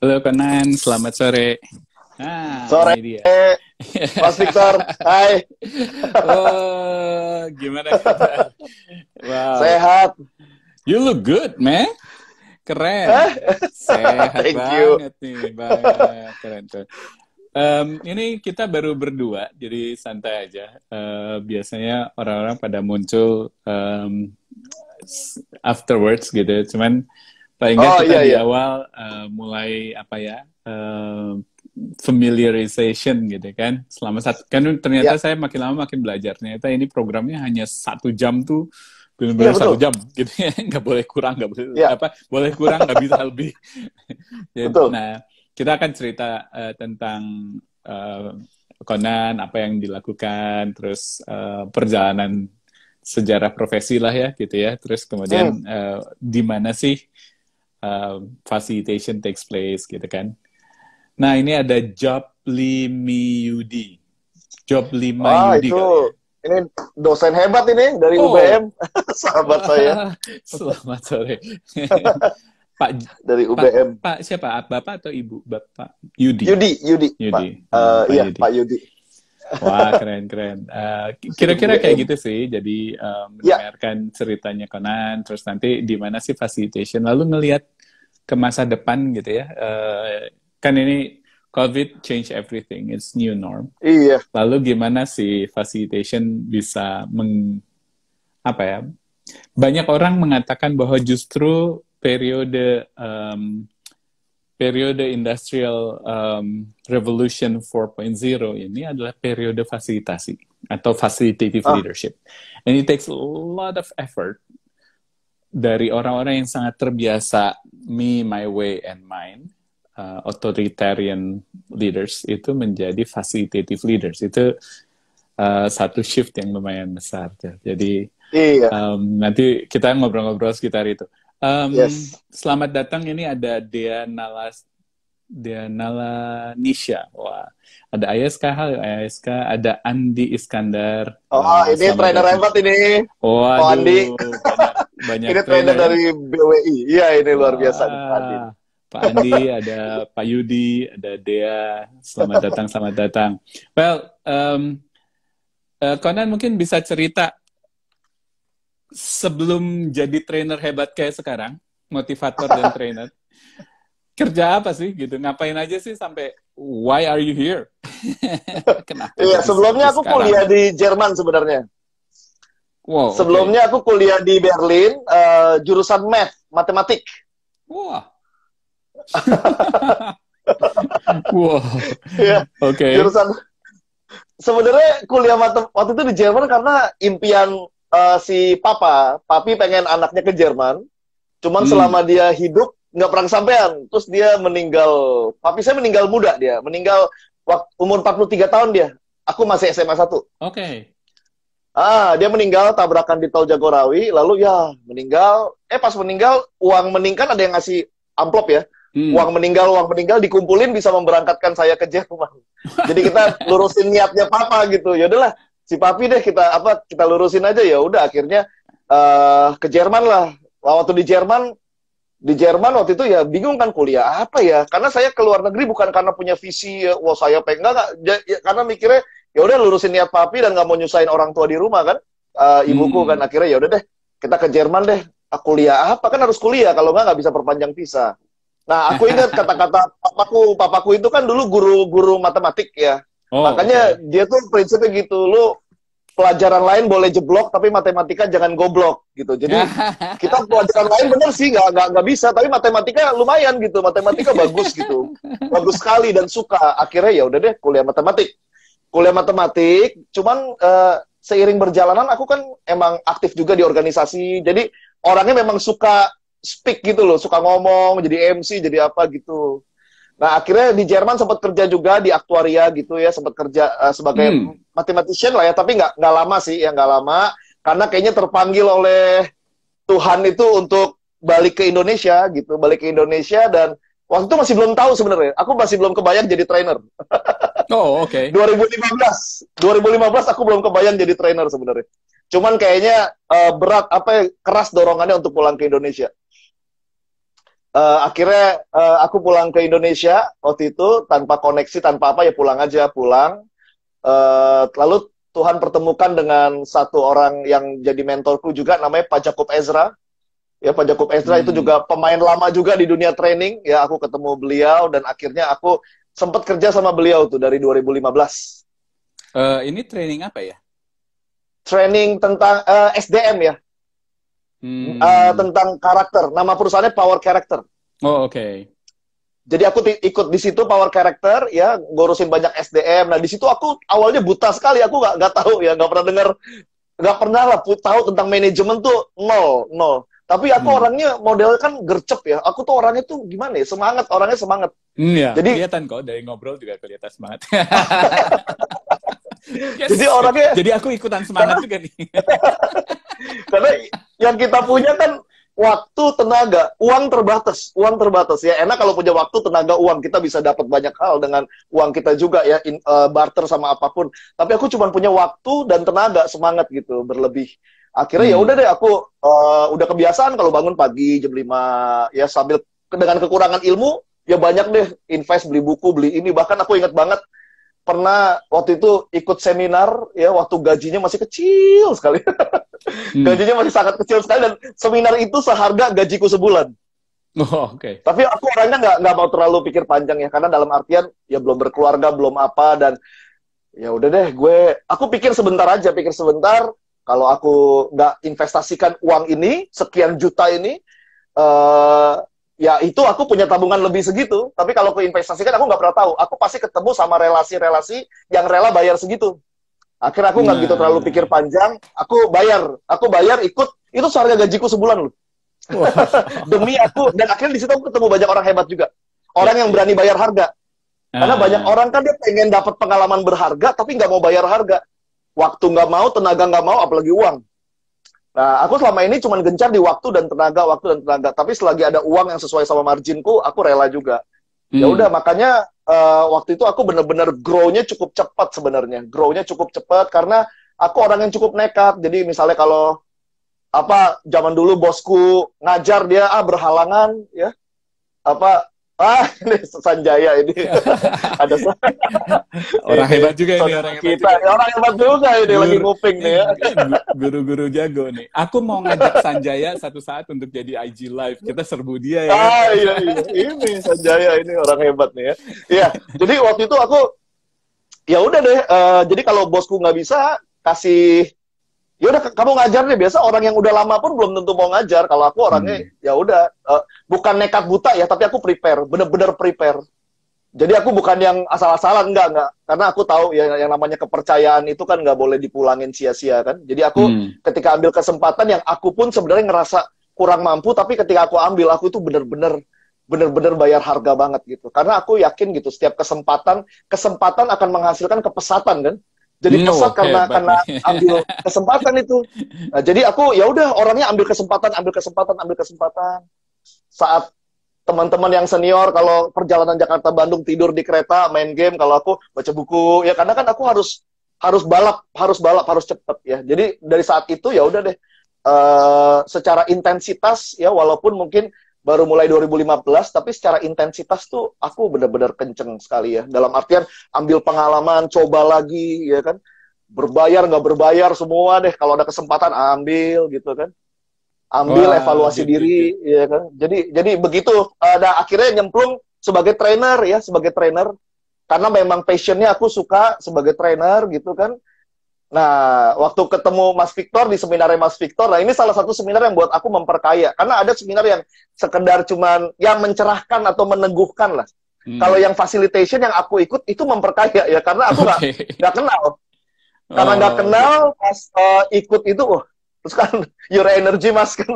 Halo Konan, selamat sore. Sore, Ini dia. Mas Victor. Hai, Oh, gimana kabar? Wow, sehat. you look good, man. Keren. Eh, Sehat thank you. banget nih, banget. Keren, keren. Ini kita baru berdua, jadi santai aja. Biasanya orang-orang pada muncul afterwards gitu, cuman paling nggak Oh kita iya di iya. awal mulai apa ya, familiarization gitu kan. Selama kan ternyata Iya, saya makin lama makin belajar. Ternyata ini programnya hanya 1 jam tuh iya benar-benar satu betul. jam gitu ya. Nggak boleh kurang, nggak boleh Iya, apa, boleh kurang nggak bisa lebih. betul. Nah, kita akan cerita tentang eh, Conan, apa yang dilakukan, terus perjalanan sejarah profesi lah ya gitu ya. Terus kemudian Hmm. di mana sih facilitation takes place gitu kan. Nah, ini ada Job Yudi. Job Wah, Yudi itu kali ya. ini dosen hebat ini dari UBM, Oh, sahabat saya wah, selamat sore. Pak, dari Pak, UBM. Pak siapa? Bapak atau Ibu? Bapak Yudi. Yudi, Pak. Yudi. Oh, Pak Iya, Yudi. Pak Yudi. Wah, keren, keren. Di Kira-kira kayak UBM. gitu sih. Jadi Ya, mendengarkan ceritanya Conan, terus nanti di mana sih facilitation, lalu ngelihat ke masa depan gitu ya. Kan ini COVID change everything, it's new norm. iya. Lalu gimana sih facilitation bisa apa ya? Banyak orang mengatakan bahwa justru periode industrial revolution 4.0 ini adalah periode fasilitasi atau facilitative Ah, leadership. And it takes a lot of effort dari orang-orang yang sangat terbiasa me, my way, and mine, authoritarian leaders itu menjadi facilitative leaders. Itu satu shift yang lumayan besar. Jadi iya. nanti kita ngobrol-ngobrol sekitar itu. Yes. Selamat datang, ini ada Dea Nisha. Wah, ada ASK, ada Andi Iskandar. Oh, ini Selamat trainer datang. hebat ini, Pak Andi. Waduh, banyak banyak Ini trainer trainer ya. dari BWI. Iya, ini luar biasa nih, Pak Andi. Wah, Pak Andi, ada Pak Yudi, ada Dea. Selamat datang, selamat datang. Well, Conan mungkin bisa cerita sebelum jadi trainer hebat kayak sekarang, motivator dan trainer, kerja apa sih gitu? Ngapain aja sih sampai why are you here? Kenapa Iya, jadi seperti sebelumnya aku sekarang? kuliah di Jerman sebenarnya. Wow, oke. Sebelumnya aku kuliah di Berlin, jurusan matematik. Wah. Wow. Iya, Oke. jurusan sebenarnya kuliah waktu itu di Jerman karena impian si papi pengen anaknya ke Jerman. Cuman Hmm. selama dia hidup nggak pernah kesampaian. Terus dia meninggal. Papi saya meninggal muda dia, meninggal waktu umur 43 tahun dia. Aku masih SMA 1. Oke. Dia meninggal tabrakan di Tol Jagorawi, lalu ya meninggal. Pas meninggal, uang meninggal ada yang ngasih amplop ya. Hmm. Uang meninggal dikumpulin bisa memberangkatkan saya ke Jerman. Jadi kita lurusin niatnya papa gitu. Ya udahlah, si papi deh kita lurusin aja ya. Udah akhirnya ke Jerman lah. Waktu di Jerman waktu itu ya bingung kan kuliah apa ya? Karena saya ke luar negeri bukan karena punya visi, wah saya pengen nggak, karena mikirnya ya udah lurusin niat papi dan nggak mau nyusahin orang tua di rumah kan, ibuku kan Hmm. akhirnya ya udah deh kita ke Jerman deh. Kuliah apa kan harus kuliah kalau nggak bisa perpanjang visa. Nah aku ingat kata-kata papaku itu kan dulu guru matematik ya. Oh, Makanya oke. dia tuh prinsipnya gitu, lu pelajaran lain boleh jeblok tapi matematika jangan goblok gitu. Jadi kita pelajaran lain bener sih nggak bisa, tapi matematika lumayan gitu, matematika bagus gitu, bagus sekali dan suka. Akhirnya ya udah deh kuliah matematik. Cuman seiring berjalanan aku kan emang aktif juga di organisasi, jadi orangnya memang suka speak gitu loh, suka ngomong, jadi MC, jadi apa gitu. Nah, akhirnya di Jerman sempat kerja juga di aktuaria gitu ya, sempat kerja sebagai Hmm. mathematician lah ya, tapi nggak lama sih, ya nggak lama, karena kayaknya terpanggil oleh Tuhan itu untuk balik ke Indonesia gitu, balik ke Indonesia dan waktu itu masih belum tahu sebenarnya, aku masih belum kebayang jadi trainer. Oh, oke. 2015 aku belum kebayang jadi trainer sebenarnya. Cuman kayaknya berat keras dorongannya untuk pulang ke Indonesia. Akhirnya aku pulang ke Indonesia waktu itu tanpa koneksi, tanpa apa, ya pulang aja, pulang. Lalu Tuhan pertemukan dengan satu orang yang jadi mentorku juga, namanya Pak Jacob Ezra. Ya, Pak Jacob Ezra itu juga pemain lama juga di dunia training. Ya, aku ketemu beliau dan akhirnya aku sempat kerja sama beliau tuh dari 2015. Ini training apa ya? Training tentang SDM ya. Tentang karakter. Nama perusahaannya Power Character. Oh, oke. Jadi aku ikut di situ Power Character, ya, ngurusin banyak SDM. Nah, di situ aku awalnya buta sekali. Aku nggak tahu ya, nggak pernah dengar, nggak pernah lah tahu tentang manajemen tuh, nol. Tapi aku orangnya model kan gercep ya. Aku tuh orangnya tuh gimana ya, semangat, orangnya semangat. Ya, Jadi kelihatan kok dari ngobrol juga kelihatan semangat. Yes. Jadi orangnya. Jadi aku ikutan semangat juga nih. Karena yang kita punya kan waktu, tenaga, uang terbatas ya. Enak kalau punya waktu, tenaga, uang, kita bisa dapat banyak hal dengan uang kita juga ya, barter sama apapun. Tapi aku cuma punya waktu dan tenaga, semangat gitu berlebih. Akhirnya ya udah deh, aku udah kebiasaan kalau bangun pagi jam 5 ya, sambil dengan kekurangan ilmu ya banyak deh invest, beli buku, beli ini. Bahkan aku ingat banget pernah waktu itu ikut seminar ya, waktu gajinya masih kecil sekali. Gajinya masih sangat kecil sekali, dan seminar itu seharga gajiku sebulan. Oh, oke. Tapi aku orangnya nggak mau terlalu pikir panjang ya, karena dalam artian ya belum berkeluarga, belum apa, dan ya udah deh, aku pikir sebentar aja, kalau aku nggak investasikan uang ini, sekian juta ini, ya itu aku punya tabungan lebih segitu. Tapi kalau aku investasikan, aku nggak pernah tahu. Aku pasti ketemu sama relasi-relasi yang rela bayar segitu. Akhirnya aku nggak gitu terlalu pikir panjang. Aku bayar ikut. Itu seharga gajiku sebulan loh. Wow. Demi aku, dan akhirnya di situ aku ketemu banyak orang hebat juga. Orang yang berani bayar harga. Karena banyak orang kan dia pengen dapat pengalaman berharga, tapi nggak mau bayar harga. Waktu nggak mau, tenaga nggak mau, apalagi uang. Nah, aku selama ini cuma gencar di waktu dan tenaga. Tapi selagi ada uang yang sesuai sama marginku, aku rela juga. Ya udah, makanya waktu itu aku bener-bener grow-nya cukup cepat sebenarnya. Grow-nya cukup cepat karena aku orang yang cukup nekat. Jadi misalnya kalau zaman dulu bosku ngajar, dia berhalangan ya. Ini Sanjaya ini. Ada orang hebat juga ini, orang hebat juga. Orang hebat juga ini, lagi nguping nih ya. Guru-guru jago nih. Aku mau ngajak Sanjaya satu saat untuk jadi IG Live. Kita serbu dia ya. Iya. Ini Sanjaya ini orang hebat nih ya. Iya, jadi waktu itu aku ya udah deh. Jadi kalau bosku nggak bisa kasih, ya udah kamu ngajar deh. Biasa orang yang udah lama pun belum tentu mau ngajar. Kalau aku orangnya ya udah, bukan nekat buta ya, tapi aku prepare, bener-bener prepare. Jadi aku bukan yang asal-asalan, enggak. Karena aku tahu ya, yang namanya kepercayaan itu kan nggak boleh dipulangin sia-sia kan. Jadi aku ketika ambil kesempatan yang aku pun sebenarnya ngerasa kurang mampu, tapi ketika aku ambil, aku itu bener-bener bayar harga banget gitu. Karena aku yakin gitu, setiap kesempatan akan menghasilkan kepesatan kan. Jadi pesat karena ambil kesempatan itu. Nah, jadi aku ya udah orangnya ambil kesempatan. Saat teman-teman yang senior kalau perjalanan Jakarta Bandung tidur di kereta, main game, kalau aku baca buku ya, karena kan aku harus balap, harus cepet ya. Jadi dari saat itu ya udah deh, secara intensitas ya, walaupun mungkin baru mulai 2015, tapi secara intensitas tuh aku benar-benar kenceng sekali ya. Dalam artian ambil pengalaman, coba lagi ya kan. Berbayar nggak berbayar semua deh. Kalau ada kesempatan ambil gitu kan. Ambil evaluasi diri ya kan. Jadi begitu. Akhirnya nyemplung sebagai trainer ya, karena memang passionnya aku suka sebagai trainer gitu kan. Nah, waktu ketemu Mas Victor di seminarnya Mas Victor, nah ini salah satu seminar yang buat aku memperkaya. Karena ada seminar yang sekedar cuman yang mencerahkan atau meneguhkan lah. Kalau yang facilitation yang aku ikut itu memperkaya ya, karena aku nggak kenal. Karena nggak kenal, pas ikut itu, terus kan your energy mas kan,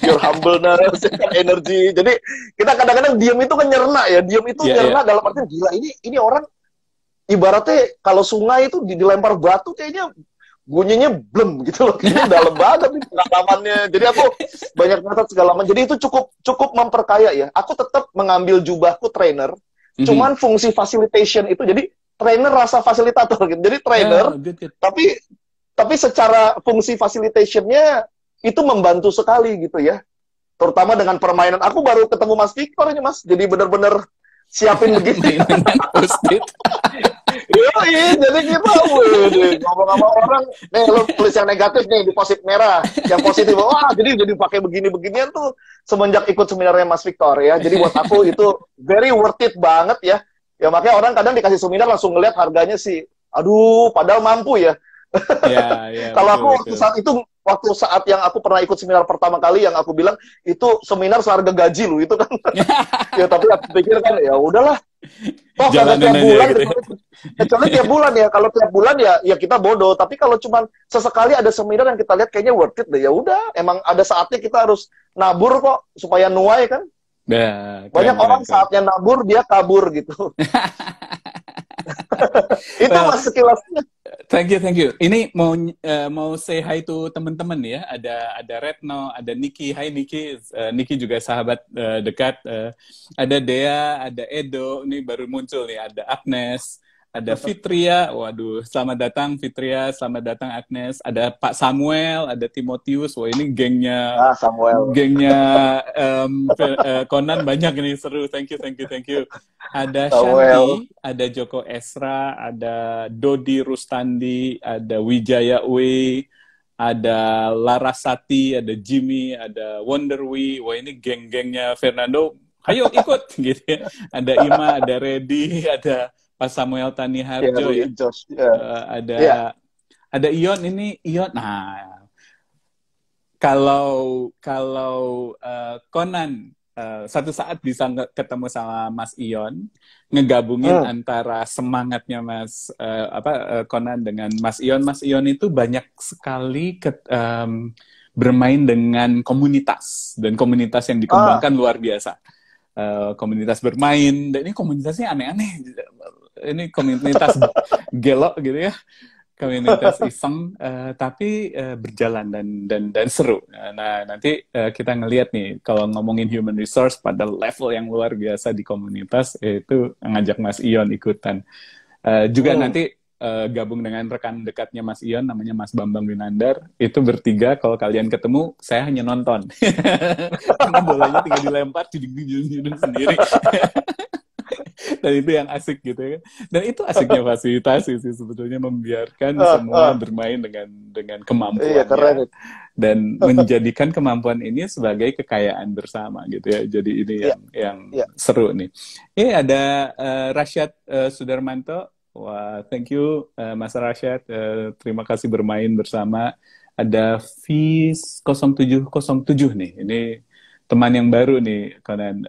your humbleness, energy. Jadi kita kadang-kadang diam itu kan nyerna ya, nyerna dalam artian gila, ini orang ibaratnya kalau sungai itu dilempar batu kayaknya bunyinya blem gitu loh, kayaknya dalam banget nih pengalamannya. Jadi aku banyak nyatat segala macam. Jadi itu cukup memperkaya ya. Aku tetap mengambil jubahku trainer, cuman fungsi facilitation itu jadi trainer rasa fasilitator gitu. Jadi trainer, tapi secara fungsi facilitationnya itu membantu sekali gitu ya. terutama dengan permainan. Aku baru ketemu Mas Victor ini, Mas. Jadi bener-bener siapin begini. Mainan post-it. Iya, jadi kita ngomong sama orang, nih lu tulis yang negatif nih di post-it merah, yang positif, wah jadi pakai begini-beginian tuh semenjak ikut seminarnya Mas Victor ya. Jadi buat aku itu very worth it banget ya. Ya makanya orang kadang dikasih seminar langsung ngeliat harganya sih, aduh padahal mampu ya. Ya, Kalau betul, aku waktu saat yang aku pernah ikut seminar pertama kali yang aku bilang itu seminar seharga gaji lu itu kan. Ya tapi aku pikir kan ya udahlah. Oh, kagak tiap bulan gitu ya. kecuali tiap bulan ya. Kalau tiap bulan ya kita bodoh. Tapi kalau cuma sesekali ada seminar yang kita lihat kayaknya worth it deh. Ya udah, emang ada saatnya kita harus nabur kok supaya nuai kan. Nah, Banyak orang keren. saatnya nabur dia kabur gitu. Itu Well, Mas sekilasnya. thank you. Ini mau say hi to teman-teman ya. Ada Retno, ada Niki. Hai Niki. Niki juga sahabat dekat. Ada Dea, ada Edo. Ini baru muncul nih. Ada Agnes, ada Fitria. Waduh, selamat datang Fitria. Selamat datang Agnes. Ada Pak Samuel, ada Timotius. Wah ini gengnya Samuel. Conan banyak ini seru. Thank you. Ada Samuel. Shanti, ada Joko Esra, ada Dodi Rustandi, ada Wijaya Uwe, ada Larasati, ada Jimmy, ada Wonderwi. Wah ini geng-gengnya Fernando. Ayo ikut gitu ya. Ada Ima, ada Reddy, ada Pak Samuel Taniharjo ya. Ada Ion ini Ion. Nah, kalau Conan satu saat bisa ketemu sama Mas Ion, ngegabungin antara semangatnya Conan dengan Mas Ion. Mas Ion itu banyak sekali bermain dengan komunitas dan komunitas yang dikembangkan luar biasa. Komunitas bermain dan ini komunitasnya aneh-aneh. Ini komunitas gelok gitu ya. Komunitas iseng tapi berjalan dan seru. Nah, nanti kita ngelihat nih kalau ngomongin human resource pada level yang luar biasa di komunitas itu ngajak Mas Ion ikutan. Juga nanti gabung dengan rekan dekatnya Mas Ion namanya Mas Bambang Winandar. Itu bertiga kalau kalian ketemu saya hanya nonton. Karena bolanya tinggal dilempar judul sendiri. Dan itu yang asik gitu ya. Dan itu asiknya fasilitasi sih sebetulnya membiarkan semua bermain dengan kemampuannya dan menjadikan kemampuan ini sebagai kekayaan bersama gitu ya. Jadi ini yang seru nih. Ada Rasyad Sudarmanto. Wah, thank you Mas Rasyad. Terima kasih bermain bersama. Ada Fis 0707 nih. Ini teman yang baru nih, Conan.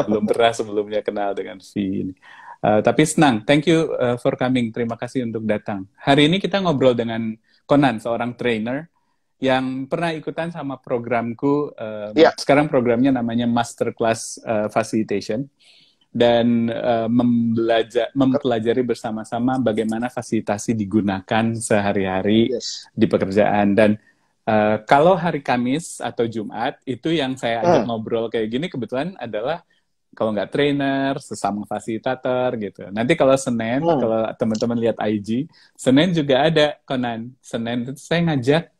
Belum pernah sebelumnya kenal dengan V ini. Tapi senang. Thank you for coming. Terima kasih untuk datang. Hari ini kita ngobrol dengan Conan, seorang trainer yang pernah ikutan sama programku. Sekarang programnya namanya Masterclass Facilitation. Dan mempelajari bersama-sama bagaimana fasilitasi digunakan sehari-hari di pekerjaan. Dan kalau hari Kamis atau Jumat, itu yang saya ajak ngobrol kayak gini kebetulan adalah kalau nggak trainer, sesama fasilitator gitu. Nanti kalau Senin, kalau teman-teman lihat IG, Senin juga ada Conan. Senin itu saya ngajak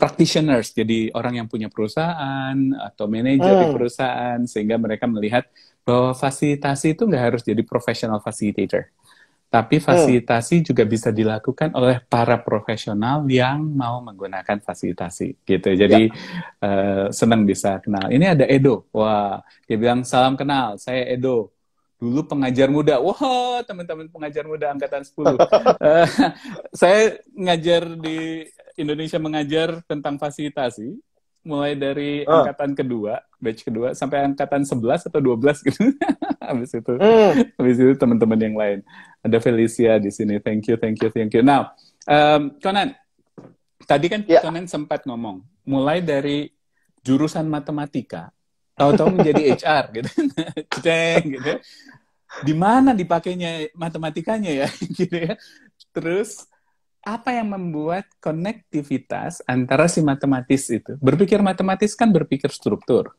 practitioners, jadi orang yang punya perusahaan atau manajer di perusahaan, sehingga mereka melihat bahwa fasilitasi itu nggak harus jadi professional facilitator. Tapi fasilitasi juga bisa dilakukan oleh para profesional yang mau menggunakan fasilitasi, gitu. Jadi senang bisa kenal. Ini ada Edo. Wah, dia bilang salam kenal. Saya Edo. Dulu pengajar muda. Wah, teman-teman pengajar muda angkatan 10. Saya ngajar di Indonesia Mengajar tentang fasilitasi. Mulai dari angkatan kedua, batch kedua, sampai angkatan 11 atau 12 gitu. Habis itu teman-teman yang lain. Ada Felicia di sini. Thank you. Now, Conan, tadi kan Conan sempat ngomong, mulai dari jurusan matematika, tahu-tahu menjadi HR gitu. Gitu. Di mana dipakainya matematikanya ya? Gitu ya. Terus apa yang membuat konektivitas antara si matematis itu? Berpikir matematis kan berpikir struktur.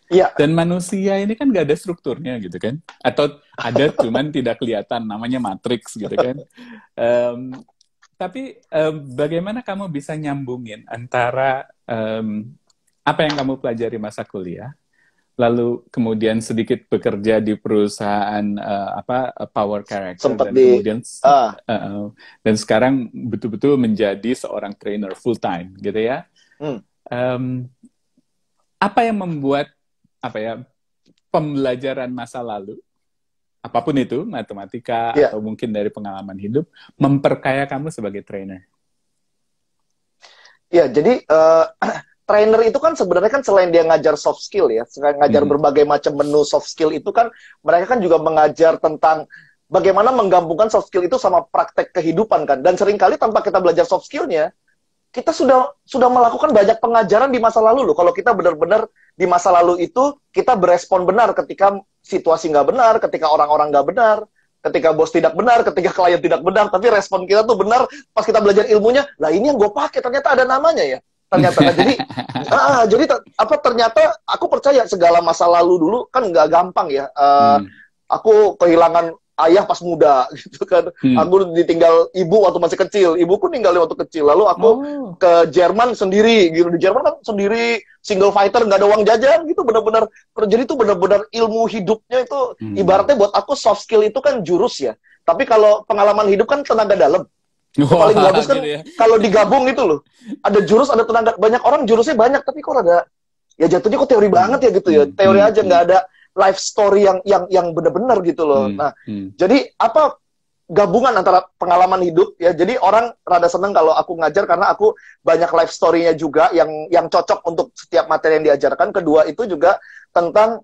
Iya. Dan manusia ini kan gak ada strukturnya gitu kan? Atau ada cuman tidak kelihatan, namanya matriks gitu kan? Tapi bagaimana kamu bisa nyambungin antara apa yang kamu pelajari masa kuliah, lalu kemudian sedikit bekerja di perusahaan power character, Sempat dan di kemudian dan sekarang betul-betul menjadi seorang trainer full time gitu ya. Um, apa yang membuat pembelajaran masa lalu, apapun itu, matematika ya. atau mungkin dari pengalaman hidup, memperkaya kamu sebagai trainer? Ya, jadi trainer itu kan sebenarnya kan selain dia ngajar soft skill ya, selain ngajar berbagai macam menu soft skill itu kan mereka kan juga mengajar tentang bagaimana menggabungkan soft skill itu sama praktek kehidupan kan. Dan seringkali tanpa kita belajar soft skillnya, kita sudah melakukan banyak pengajaran di masa lalu loh. Kalau kita benar-benar di masa lalu itu kita berespon benar ketika situasi nggak benar, ketika orang-orang nggak benar, ketika bos tidak benar, ketika klien tidak benar, tapi respon kita tuh benar pas kita belajar ilmunya. Lah ini yang gue pakai ternyata ada namanya ya. Ternyata kan jadi ternyata aku percaya segala masa lalu dulu kan nggak gampang ya. Aku kehilangan ayah pas muda gitu kan. Aku ditinggal ibu waktu masih kecil. Ibuku ninggalin waktu kecil. Lalu aku ke Jerman sendiri gitu. Di Jerman kan sendiri, single fighter, nggak ada uang jajan gitu, benar-benar. Jadi itu benar-benar ilmu hidupnya itu ibaratnya buat aku soft skill itu kan jurus ya. Tapi kalau pengalaman hidup kan tenaga dalam. Paling bagus kan gitu ya. Kalau digabung itu loh. Ada jurus, ada tenaga. Banyak orang jurusnya banyak, tapi kok ada ya jatuhnya kok teori banget ya gitu ya. Teori aja, nggak ada life story yang benar-benar gitu loh. Nah, jadi apa gabungan antara pengalaman hidup ya. Jadi orang rada seneng kalau aku ngajar karena aku banyak life story-nya juga yang cocok untuk setiap materi yang diajarkan. Kedua itu juga tentang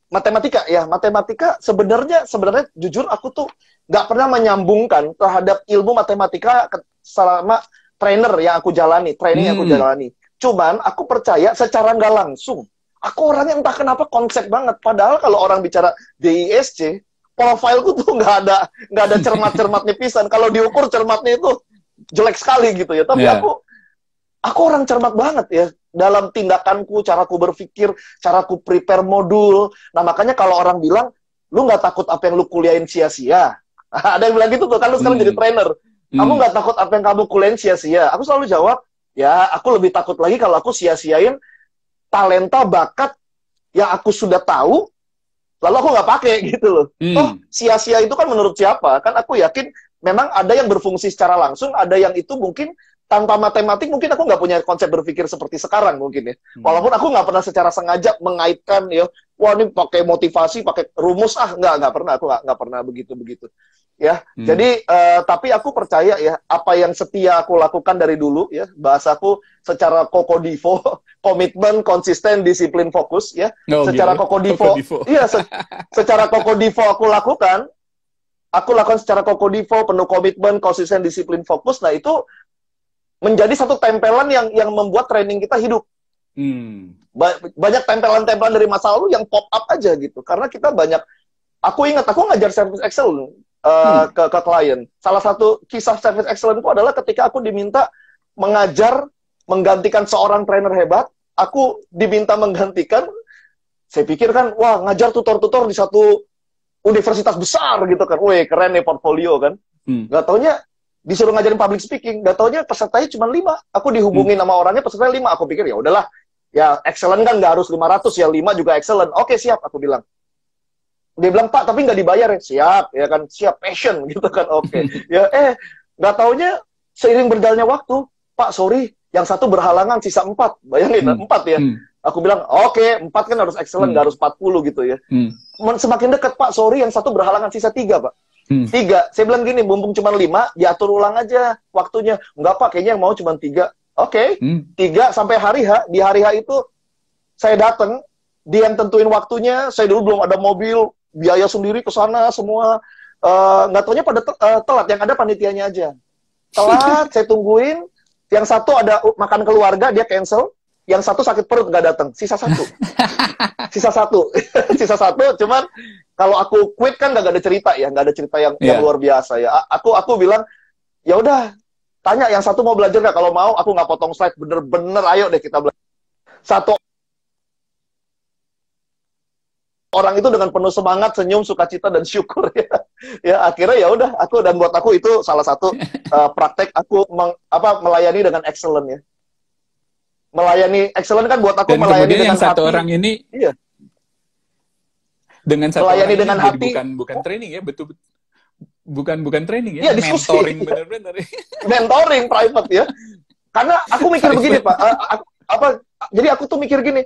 matematika ya. Matematika sebenarnya jujur aku tuh nggak pernah menyambungkan terhadap ilmu matematika selama trainer yang aku jalani, training yang aku jalani. Cuman aku percaya secara nggak langsung aku orangnya entah kenapa konsep banget. Padahal kalau orang bicara DISC, profilku tuh nggak ada cermat-cermatnya pisan. Kalau diukur cermatnya itu jelek sekali gitu ya. Tapi aku orang cermat banget ya dalam tindakanku, caraku berpikir, caraku prepare modul. Nah makanya kalau orang bilang, lu nggak takut apa yang lu kuliahin sia-sia? Ada yang bilang gitu tuh, kan lu sekarang jadi trainer. Kamu nggak takut apa yang kamu kuliahin sia-sia? Aku selalu jawab, ya aku lebih takut lagi kalau aku sia-siain talenta bakat yang aku sudah tahu, lalu aku nggak pakai gitu loh. Oh, sia-sia itu kan menurut siapa? Kan aku yakin memang ada yang berfungsi secara langsung, ada yang itu mungkin tanpa matematik, mungkin aku nggak punya konsep berpikir seperti sekarang mungkin ya. Walaupun aku nggak pernah secara sengaja mengaitkan ya, wah ini pakai motivasi, pakai rumus, nggak pernah, aku nggak pernah begitu. Ya, jadi tapi aku percaya ya apa yang setia aku lakukan dari dulu ya, bahasaku secara Kokodivo, komitmen, konsisten, disiplin, fokus ya. Secara Kokodivo, iya secara Kokodivo aku lakukan secara Kokodivo, penuh komitmen, konsisten, disiplin, fokus. Nah itu menjadi satu tempelan yang membuat training kita hidup. Banyak tempelan-tempelan dari masa lalu yang pop up aja gitu, karena kita banyak. Aku ingat aku ngajar service excellence ke klien. Salah satu kisah service excellence itu adalah ketika aku diminta menggantikan seorang trainer hebat, aku diminta menggantikan. Saya pikir kan, wah ngajar tutor-tutor di satu universitas besar gitu kan, wih keren nih portfolio kan. Gak taunya disuruh ngajarin public speaking, gak taunya pesertanya cuma 5. Aku dihubungin sama orangnya pesertanya 5. Aku pikir ya udahlah, ya excellent kan nggak harus 500 ya, 5 juga excellent. Oke siap, aku bilang. Dia bilang, Pak, tapi nggak dibayar ya? Siap, ya kan? Siap, passion, gitu kan? Oke. Ya, nggak taunya seiring berjalannya waktu, Pak, sorry, yang satu berhalangan, sisa 4. Bayangin, 4 ya. Aku bilang, oke, 4 kan harus excellent, nggak harus 40 gitu ya. Semakin dekat, Pak, sorry, yang satu berhalangan, sisa 3, Pak. 3. Saya bilang gini, mumpung cuma 5, diatur ulang aja waktunya. Nggak, Pak, kayaknya yang mau cuma 3. Oke, 3 sampai hari H. Di hari H itu, saya datang, dia yang tentuin waktunya, saya dulu belum ada mobil, biaya sendiri ke sana semua, nggak taunya pada telat, yang ada panitianya aja telat. Saya tungguin, yang satu ada makan keluarga, dia cancel, yang satu sakit perut nggak datang, sisa satu. Sisa satu. Cuman kalau aku quit kan nggak ada cerita ya, nggak ada cerita yang luar biasa ya. Aku bilang ya udah, tanya yang satu mau belajar nggak, kalau mau aku nggak potong slide, bener-bener ayo deh kita belajar. Satu orang itu dengan penuh semangat, senyum, sukacita dan syukur ya. Ya akhirnya ya udah, dan buat aku itu salah satu praktek aku melayani dengan excellent ya. melayani excellent kan buat aku Dan melayani kemudian dengan yang satu hati. orang ini Iya, dengan satu melayani orang ini dengan jadi hati. bukan training ya, betul, bukan training ya, Iya, diskusi. mentoring bener-bener. Mentoring private ya. Karena aku mikir begini, Pak. Jadi aku tuh mikir gini,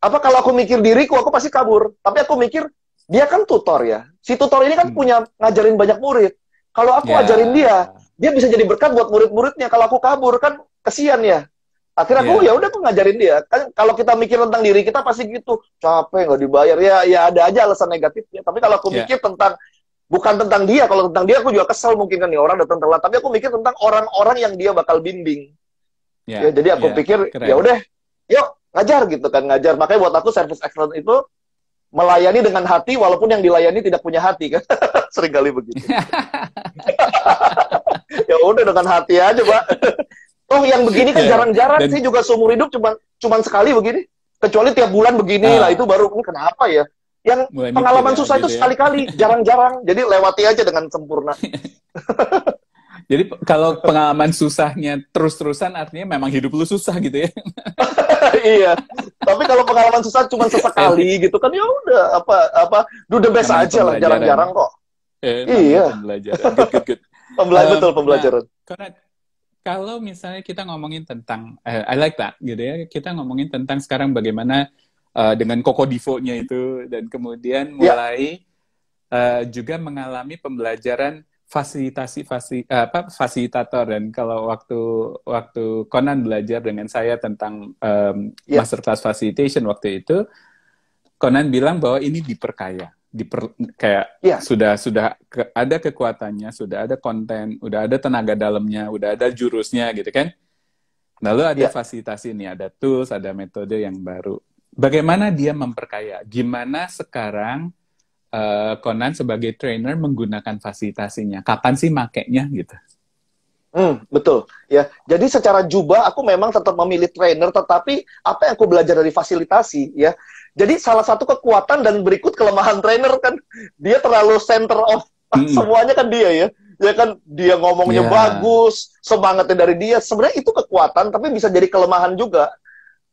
kalau aku mikir diriku, aku pasti kabur. Tapi aku mikir, dia kan tutor ya. Si tutor ini kan punya ngajarin banyak murid. Kalau aku ajarin dia bisa jadi berkat buat murid-muridnya. Kalau aku kabur kan kesian ya. Akhirnya aku ya udah tuh ngajarin dia. Kan kalau kita mikir tentang diri kita pasti gitu, capek nggak dibayar ya ada aja alasan negatifnya. Tapi kalau aku mikir tentang bukan tentang dia, kalau tentang dia aku juga kesel mungkin kan nih orang datang telat. Tapi aku mikir tentang orang-orang yang dia bakal bimbing. Ya jadi aku pikir ya udah, yuk ngajar gitu kan, ngajar. Makanya buat aku service excellence itu melayani dengan hati walaupun yang dilayani tidak punya hati kan. Seringkali begitu. Ya udah dengan hati aja, Pak. Oh, yang begini kan jarang-jarang sih juga seumur hidup cuman sekali begini. Kecuali tiap bulan begini lah itu baru ini kenapa ya? Yang mulai pengalaman susah gitu itu sekali-kali, jarang-jarang. Jadi lewati aja dengan sempurna. Jadi kalau pengalaman susahnya terus-terusan artinya memang hidup lu susah gitu ya. Iya. Tapi kalau pengalaman susah cuma sesekali gitu kan ya udah do the best aja lah, jarang-jarang kok. Iya. Pembelajaran. Good. Betul pembelajaran. Karena kalau misalnya kita ngomongin tentang I like that gitu ya. Kita ngomongin tentang sekarang bagaimana dengan Cocodivo-nya itu dan kemudian mulai juga mengalami pembelajaran fasilitator. Dan kalau waktu Conan belajar dengan saya tentang masterclass facilitation waktu itu, Conan bilang bahwa ini diperkaya, sudah ada kekuatannya, sudah ada konten, udah ada tenaga dalamnya, udah ada jurusnya gitu kan. Lalu ada fasilitasi ini, ada tools, ada metode yang baru. Bagaimana dia memperkaya? Gimana sekarang Conan sebagai trainer menggunakan fasilitasinya? Kapan sih makainya gitu? Betul. Ya, jadi secara jubah aku memang tetap memilih trainer, tetapi apa yang aku belajar dari fasilitasi ya. Jadi salah satu kekuatan dan berikut kelemahan trainer kan dia terlalu center of semuanya kan dia ya. Ya kan dia ngomongnya bagus, semangatnya dari dia. Sebenarnya itu kekuatan tapi bisa jadi kelemahan juga.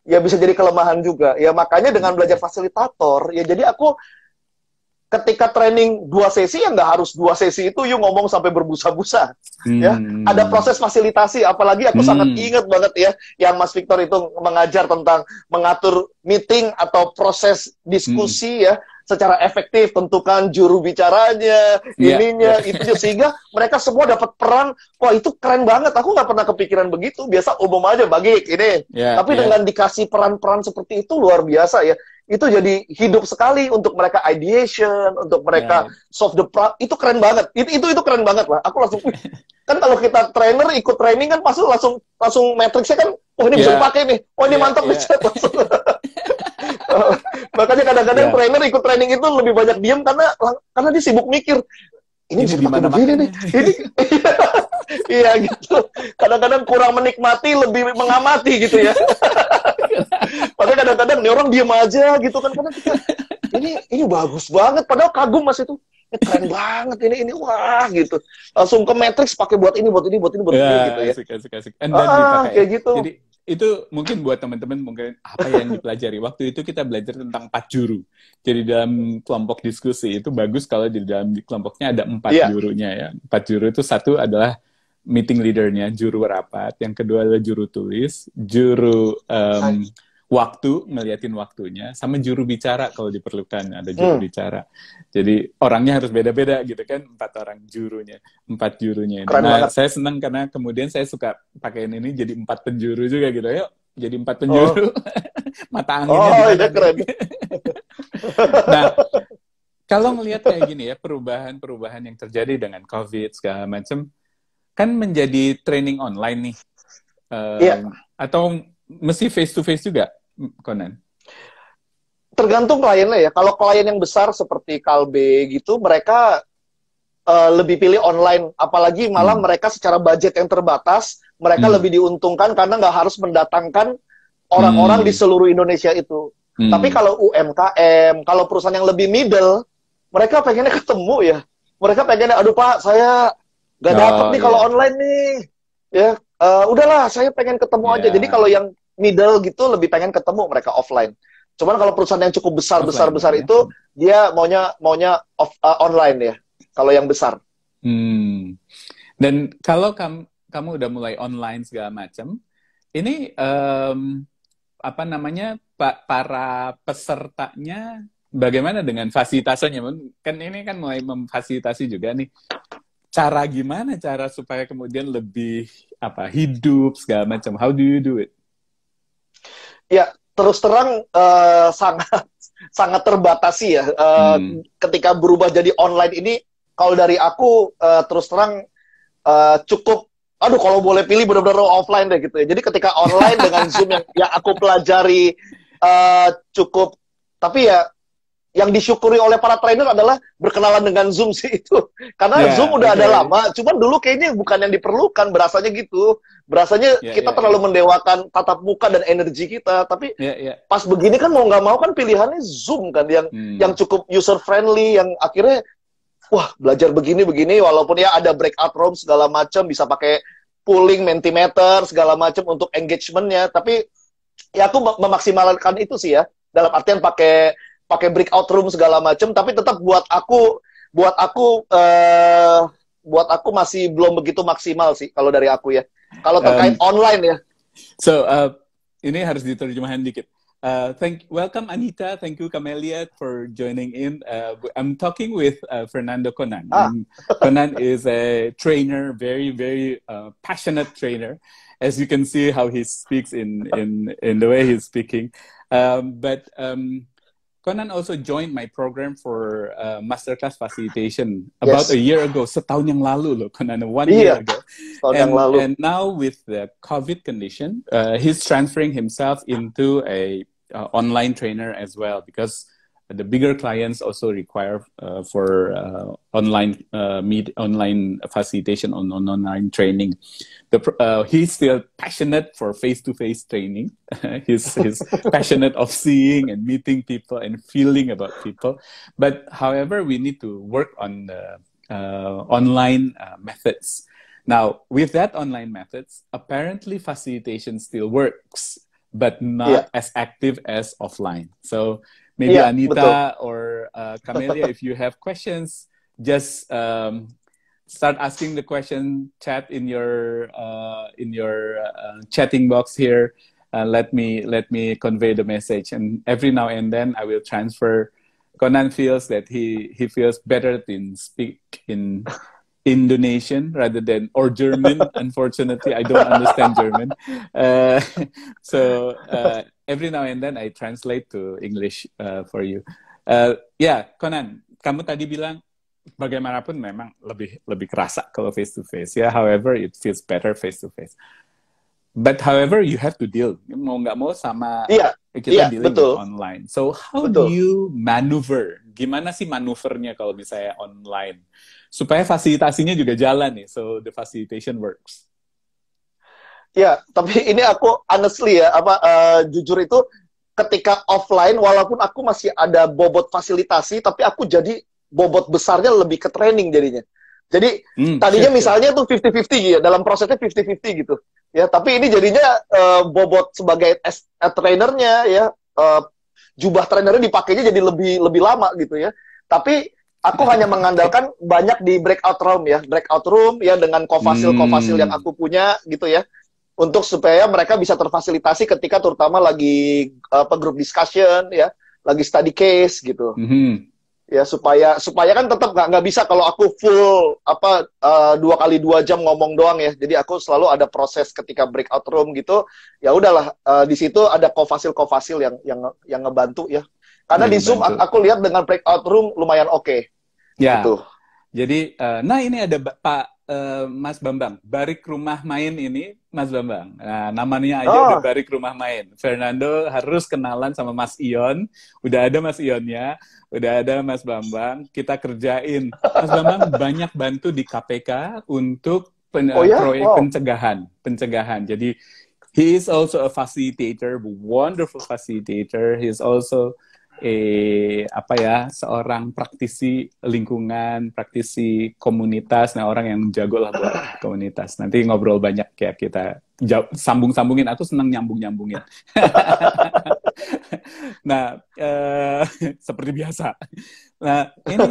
Ya bisa jadi kelemahan juga. Ya makanya dengan belajar fasilitator ya jadi aku ketika training 2 sesi ya nggak harus 2 sesi itu you ngomong sampai berbusa-busa ya ada proses fasilitasi. Apalagi aku sangat ingat banget ya yang Mas Victor itu mengajar tentang mengatur meeting atau proses diskusi ya secara efektif, tentukan juru bicaranya, itunya sehingga mereka semua dapat peran. Wah itu keren banget, aku nggak pernah kepikiran begitu, biasa umum aja bagi ini tapi dengan dikasih peran-peran seperti itu luar biasa ya. Itu jadi hidup sekali untuk mereka ideation, untuk mereka solve the problem. Itu keren banget. Itu keren banget lah. Aku langsung kan kalau kita trainer ikut training kan pasti langsung matriksnya kan, oh ini bisa dipakai nih. Oh ini mantap nih. Langsung. Makanya kadang-kadang trainer ikut training itu lebih banyak diam karena dia sibuk mikir. Ini bisa dipakai begini nih. Ini iya gitu. Kadang-kadang kurang menikmati, lebih mengamati gitu ya. Makanya kadang-kadang nih orang diem aja gitu kan, karena kita ini bagus banget, padahal kagum Mas itu. Ini keren banget ini wah gitu. Langsung ke matrix pakai buat ini gitu ya. Asik. Dan dipakai. Kayak gitu. Jadi itu mungkin buat teman-teman mungkin apa yang dipelajari. Waktu itu kita belajar tentang 4 juru. Jadi dalam kelompok diskusi itu bagus kalau di dalam kelompoknya ada 4 jurunya ya. 4 juru itu satu adalah meeting leader-nya, juru rapat. Yang kedua adalah juru tulis, juru waktu, ngeliatin waktunya, sama juru bicara kalau diperlukan, ada juru bicara. Jadi orangnya harus beda-beda gitu kan, 4 jurunya. Nah, saya senang karena kemudian saya suka pakaiin ini jadi 4 penjuru juga gitu. Yuk, jadi 4 penjuru. Mata anginnya iya keren. Nah, kalau ngelihat kayak gini ya, perubahan yang terjadi dengan COVID segala macam, kan menjadi training online nih. Atau mesti face to face juga, Conan? Tergantung kliennya ya. Kalau klien yang besar seperti Kalbe gitu, mereka lebih pilih online. Apalagi malah mereka secara budget yang terbatas, mereka lebih diuntungkan karena nggak harus mendatangkan orang-orang di seluruh Indonesia itu. Tapi kalau UMKM, kalau perusahaan yang lebih middle, mereka pengennya ketemu ya. Mereka pengennya, aduh Pak, saya nggak dapet nih kalau online nih. Ya, udahlah, saya pengen ketemu aja. Jadi kalau yang middle gitu lebih pengen ketemu mereka offline. Cuman kalau perusahaan yang cukup besar Offline, ya. itu dia maunya online ya. Kalau yang besar. Dan kalau kamu udah mulai online segala macam, ini apa namanya para pesertanya bagaimana dengan fasilitasinya? Kan ini kan mulai memfasilitasi juga nih. Gimana cara supaya kemudian lebih hidup segala macam? How do you do it? Ya, terus terang sangat terbatasi ya. Ketika berubah jadi online ini, kalau dari aku terus terang cukup, kalau boleh pilih benar-benar offline deh gitu ya. Jadi ketika online dengan Zoom yang aku pelajari cukup, tapi ya yang disyukuri oleh para trainer adalah berkenalan dengan Zoom sih itu. Karena Zoom udah ada lama, cuman dulu kayaknya bukan yang diperlukan, berasanya gitu. Berasanya kita terlalu mendewakan tatap muka dan energi kita. Tapi pas begini kan mau nggak mau kan pilihannya Zoom kan, yang cukup user friendly, yang akhirnya wah belajar begini-begini, walaupun ya ada breakout room segala macam, bisa pakai pooling, Mentimeter, segala macam untuk engagementnya. Tapi ya aku memaksimalkan itu sih ya, dalam artian pakai breakout room segala macam, tapi tetap buat aku masih belum begitu maksimal sih kalau dari aku ya. Kalau terkait online ya. So ini harus diterjemahkan dikit. Welcome Anita, thank you Camelia for joining in. I'm talking with Fernando Conan. Conan is a trainer, very very passionate trainer. As you can see how he speaks in the way he's speaking. But Conan also joined my program for masterclass facilitation about a year ago. Setahun yang lalu loh, Conan, 1 year ago. And now with the COVID condition, he's transferring himself into a online trainer as well, because the bigger clients also require for online facilitation on online training. He's still passionate for face-to-face training. he's passionate of seeing and meeting people and feeling about people. But however, we need to work on the online methods. Now, with that online methods, apparently facilitation still works, but not as active as offline. So maybe Anita or Camelia, if you have questions, just start asking the question. Chat in your chatting box here. Let me convey the message, and every now and then I will transfer. Conan feels that he feels better to speak in Indonesian rather than or German. Unfortunately, I don't understand German. So every now and then I translate to English for you. Conan, kamu tadi bilang bagaimanapun memang lebih kerasa kalau face to face. However, it feels better face to face. But however, you have to deal, mau nggak mau sama kita dealing with online. So how do you maneuver? Gimana sih manuvernya kalau misalnya online? Supaya fasilitasinya juga jalan nih, so the facilitation works. Ya, tapi ini aku honestly ya, jujur itu ketika offline, walaupun aku masih ada bobot fasilitasi, tapi aku jadi bobot besarnya lebih ke training jadinya. Jadi tadinya misalnya tuh 50-50 ya, dalam prosesnya 50-50 gitu. Ya, tapi ini jadinya bobot sebagai trainernya ya, jubah trainernya dipakainya jadi lebih lama gitu ya. Tapi aku hanya mengandalkan banyak di breakout room ya dengan kofasil yang aku punya gitu ya, untuk supaya mereka bisa terfasilitasi ketika terutama lagi group discussion ya, lagi study case gitu. Ya supaya kan tetap nggak bisa kalau aku full 2 kali 2 jam ngomong doang ya. Jadi aku selalu ada proses ketika breakout room gitu. Ya udahlah, di situ ada kofasil yang ngebantu ya. Karena di Zoom aku lihat dengan breakout room lumayan oke. Ya. Gitu. Jadi nah ini ada Pak Mas Bambang, Barik Rumah Main ini Mas Bambang. Nah, namanya aja udah Barik Rumah Main. Fernando harus kenalan sama Mas Ion. Udah ada Mas Ionnya, udah ada Mas Bambang. Kita kerjain. Mas Bambang banyak bantu di KPK untuk proyek pencegahan. Jadi he is also a facilitator, wonderful facilitator. He is also apa ya, seorang praktisi lingkungan, praktisi komunitas, nah orang yang jago lah buat komunitas. Nanti ngobrol banyak ya kita sambung-sambungin. Aku senang nyambung-nyambungin. Nah, seperti biasa. Nah, ini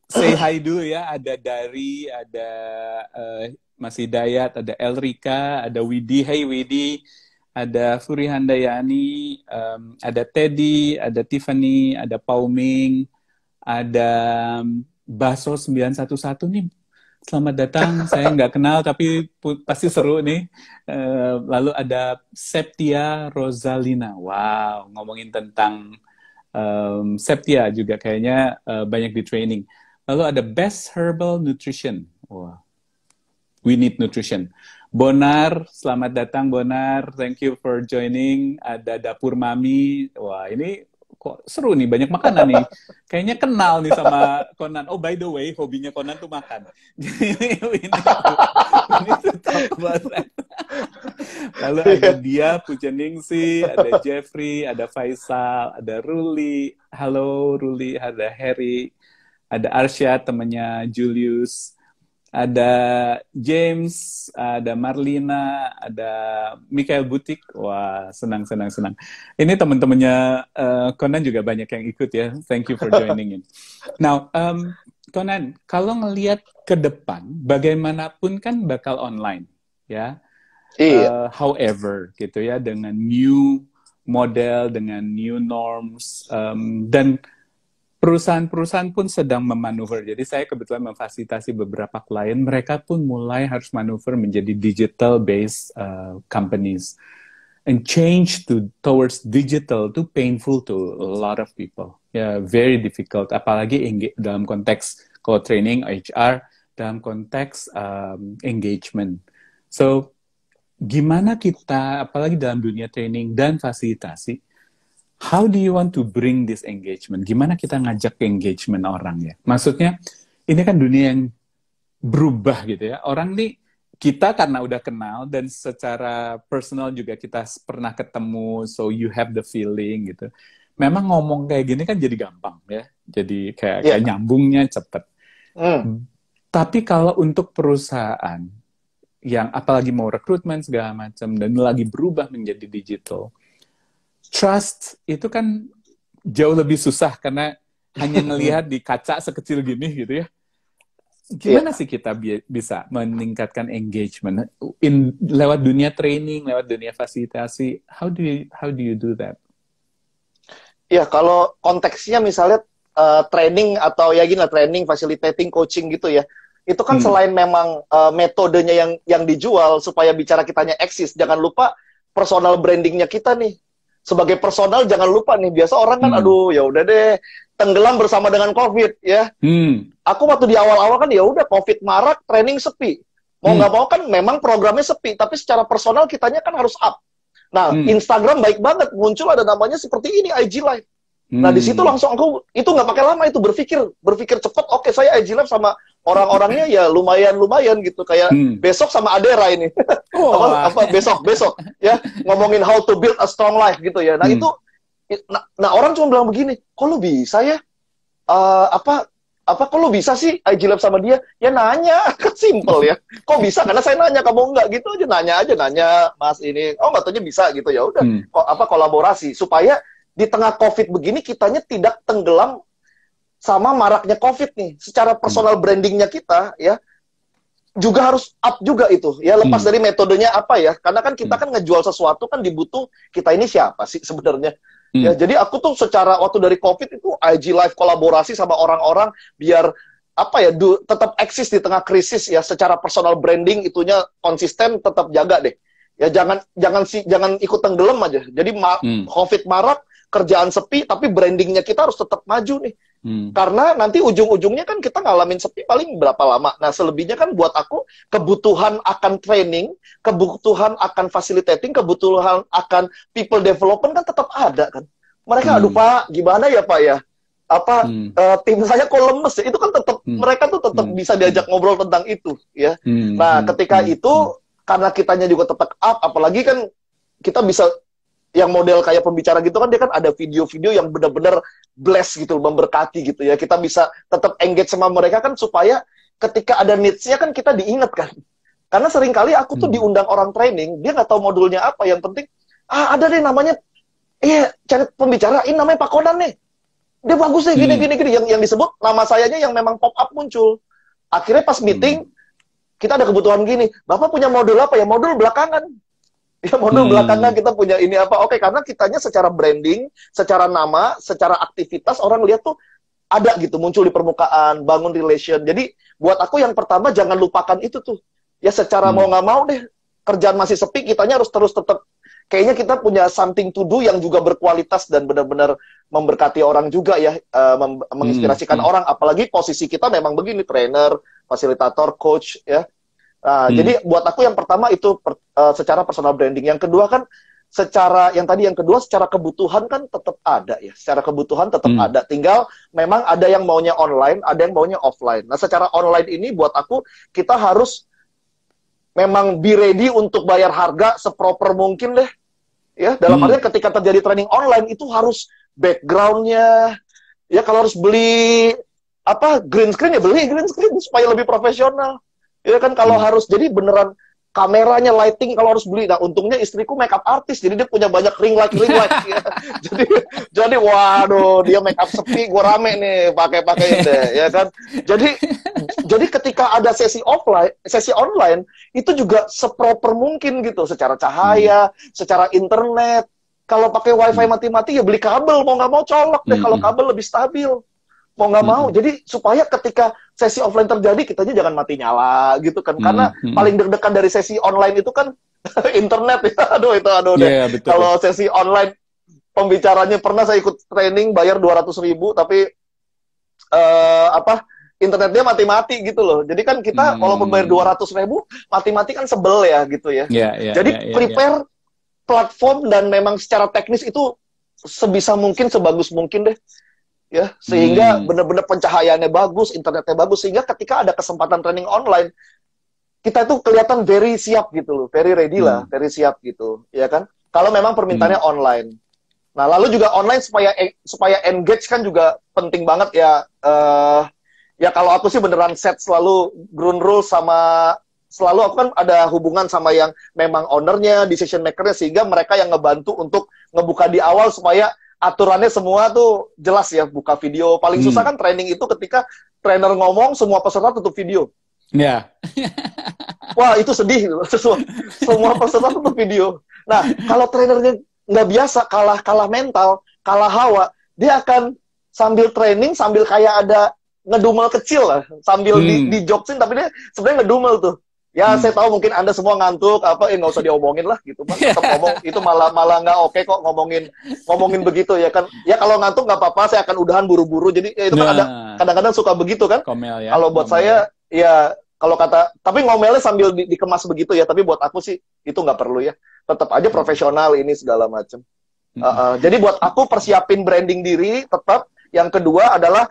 say hi dulu ya. Ada Dari, ada Mas Hidayat, ada Elrika, ada Widi. Hey Widi. Ada Furi Handayani, ada Teddy, ada Tiffany, ada Pauming, ada Baso 911 nih. Selamat datang, saya nggak kenal tapi pasti seru nih. Lalu ada Septia Rosalina. Wow, ngomongin tentang Septia juga kayaknya banyak di training. Lalu ada Best Herbal Nutrition. Wow. We Need Nutrition. Bonar, selamat datang Bonar. Thank you for joining. Ada Dapur Mami. Wah, ini kok seru nih, banyak makanan nih. Kayaknya kenal nih sama Conan. Oh, by the way, hobinya Conan tuh makan. Jadi ini tuh talk about that. Lalu ada dia, Pujaningsi, ada Jeffrey, ada Faisal, ada Ruli. Halo Ruli, ada Harry, ada Arsya, temannya Julius. Ada James, ada Marlina, ada Mikael Butik. Wah, senang. Ini teman-temannya Conan juga banyak yang ikut ya. Thank you for joining in. Now, Conan, kalau ngelihat ke depan, bagaimanapun kan bakal online, ya. Iya. However, gitu ya, dengan new model, dengan new norms, dan perusahaan-perusahaan pun sedang memanuver. Jadi saya kebetulan memfasilitasi beberapa klien, mereka pun mulai harus manuver menjadi digital-based companies. And change towards digital itu painful to a lot of people. Yeah, very difficult. Apalagi dalam konteks kalau training HR, dalam konteks engagement. So, gimana kita, apalagi dalam dunia training dan fasilitasi, how do you want to bring this engagement? Gimana kita ngajak engagement orang ya? Maksudnya, ini kan dunia yang berubah gitu ya. Orang nih, kita karena udah kenal dan secara personal juga kita pernah ketemu, so you have the feeling gitu. Memang ngomong kayak gini kan jadi gampang ya. Jadi kayak nyambungnya cepet. Tapi kalau untuk perusahaan yang apalagi mau rekrutmen segala macam dan lagi berubah menjadi digital, trust itu kan jauh lebih susah karena hanya ngelihat di kaca sekecil gini gitu ya. Gimana sih kita bisa meningkatkan engagement lewat dunia training, lewat dunia fasilitasi? How do you do that? Ya, kalau konteksnya misalnya training atau ya gini lah, training, facilitating, coaching gitu ya. Itu kan selain memang metodenya yang dijual supaya bicara kitanya eksis, jangan lupa personal brandingnya kita nih. Sebagai personal jangan lupa nih, biasa orang kan aduh ya udah deh tenggelam bersama dengan COVID ya. Aku waktu di awal-awal kan ya udah COVID marak, training sepi. Mau nggak mau kan memang programnya sepi, tapi secara personal kitanya kan harus up. Nah, Instagram baik banget, muncul ada namanya seperti ini, IG Live. Nah, di situ langsung aku itu nggak pakai lama itu berpikir cepat. Oke, saya IG Live sama orang-orangnya ya lumayan gitu, kayak besok sama Adera ini. apa besok ya ngomongin how to build a strong life gitu ya. Nah, itu orang cuma bilang begini, "Kok lu bisa ya? Kok lu bisa sih IG Live sama dia?" Ya nanya, kan simple ya. Kok bisa? Karena saya nanya, kamu enggak gitu aja nanya, Mas ini. Oh, nggak taunya bisa gitu ya. Udah, kolaborasi supaya di tengah COVID begini kitanya tidak tenggelam sama maraknya COVID nih. Secara personal brandingnya kita ya juga harus up juga itu. Ya lepas dari metodenya apa ya. Karena kan kita kan ngejual sesuatu kan dibutuh kita ini siapa sih sebenarnya. Ya, jadi aku tuh secara waktu dari COVID itu IG Live kolaborasi sama orang-orang biar apa ya tetap eksis di tengah krisis ya, secara personal branding itunya konsisten, tetap jaga deh. Ya jangan ikut tenggelam aja. Jadi COVID marak, kerjaan sepi, tapi brandingnya kita harus tetap maju nih. Karena nanti ujung-ujungnya kan kita ngalamin sepi paling berapa lama. Nah, selebihnya kan buat aku kebutuhan akan training, kebutuhan akan facilitating, kebutuhan akan people development kan tetap ada kan. Mereka aduh Pak, gimana ya Pak ya? Tim saya kok lemes ya? Itu kan tetap mereka tuh tetap bisa diajak ngobrol tentang itu ya. Nah, ketika itu karena kitanya juga tetap up, apalagi kan kita bisa yang model kayak pembicara gitu kan, dia kan ada video-video yang benar-benar bless gitu, memberkati gitu ya. Kita bisa tetap engage sama mereka kan, supaya ketika ada needs-nya kan kita diingat kan. Karena seringkali aku tuh diundang orang training, dia nggak tahu modulnya apa, yang penting, ada deh namanya, cari pembicara, ini namanya Pak Conan nih. Dia bagus deh, gini. Yang disebut nama sayanya yang memang pop-up muncul. Akhirnya pas meeting, kita ada kebutuhan gini, Bapak punya modul apa ya? Modul belakangan. Ya, modul belakangan kita punya ini apa? Oke, karena kitanya secara branding, secara nama, secara aktivitas, orang lihat tuh ada gitu, muncul di permukaan, bangun relation. Jadi, buat aku yang pertama, jangan lupakan itu tuh. Ya, secara mau nggak mau deh, kerjaan masih sepi, kitanya harus terus tetap, kayaknya kita punya something to do yang juga berkualitas dan benar-benar memberkati orang juga ya, menginspirasikan orang. Apalagi posisi kita memang begini, trainer, fasilitator, coach, ya. Nah, jadi buat aku yang pertama itu secara personal branding. Yang kedua kan secara secara kebutuhan kan tetap ada ya. Secara kebutuhan tetap ada. Tinggal memang ada yang maunya online, ada yang maunya offline. Nah, secara online ini buat aku kita harus memang be ready untuk bayar harga seproper mungkin deh. Ya, dalam artinya ketika terjadi training online itu harus background-nya, ya kalau harus beli green screen ya beli green screen supaya lebih profesional. Ya kan, kalau harus jadi beneran kameranya, lighting kalau harus beli. Nah, untungnya istriku makeup artis, jadi dia punya banyak ring light ya. Jadi waduh, dia makeup sepi, gua rame nih pakai-pakein deh, ya kan. Jadi ketika ada sesi online itu juga seproper mungkin gitu, secara cahaya, secara internet. Kalau pakai wifi mati-mati ya beli kabel, mau nggak mau colok deh, kalau kabel lebih stabil. Mau nggak mau, jadi supaya ketika sesi offline terjadi, kitanya jangan mati nyala gitu kan. Karena paling deg-degan dari sesi online itu kan internet ya. Aduh deh. Yeah, kalau sesi online, pembicaranya pernah saya ikut training bayar 200.000, tapi internetnya mati-mati gitu loh. Jadi kan kita walaupun bayar 200.000, mati-mati kan sebel ya gitu ya. Jadi prepare platform dan memang secara teknis itu sebisa mungkin, sebagus mungkin deh. Ya, sehingga benar-benar pencahayaannya bagus, internetnya bagus, sehingga ketika ada kesempatan training online, kita itu kelihatan very siap gitu loh, very ready lah, very siap gitu, ya kan? Kalau memang permintaannya online. Nah, lalu juga online supaya engage kan juga penting banget ya. Ya kalau aku sih beneran set selalu ground rules, sama selalu aku kan ada hubungan sama yang memang ownernya, decision makernya, sehingga mereka yang ngebantu untuk ngebuka di awal supaya aturannya semua tuh jelas ya, buka video. Paling susah kan training itu ketika trainer ngomong, semua peserta tutup video. Ya. Wah, itu sedih. Semua peserta tutup video. Nah, kalau trainernya nggak biasa, kalah mental, kalah hawa, dia akan sambil training, sambil kayak ada ngedumel kecil lah. Sambil di joksin, tapi dia sebenarnya ngedumel tuh. Ya, saya tahu mungkin Anda semua ngantuk, nggak usah diomongin lah gitu. Tetap ngomong, itu malah nggak oke kok ngomongin begitu ya kan. Ya kalau ngantuk nggak apa-apa, saya akan udahan buru-buru. Jadi itu kan ada kadang-kadang suka begitu kan. Komel ya. Kalau buat saya, ya kalau tapi ngomelnya sambil dikemas begitu ya. Tapi buat aku sih itu nggak perlu ya. Tetap aja profesional ini segala macam. Jadi buat aku persiapin branding diri tetap. Yang kedua adalah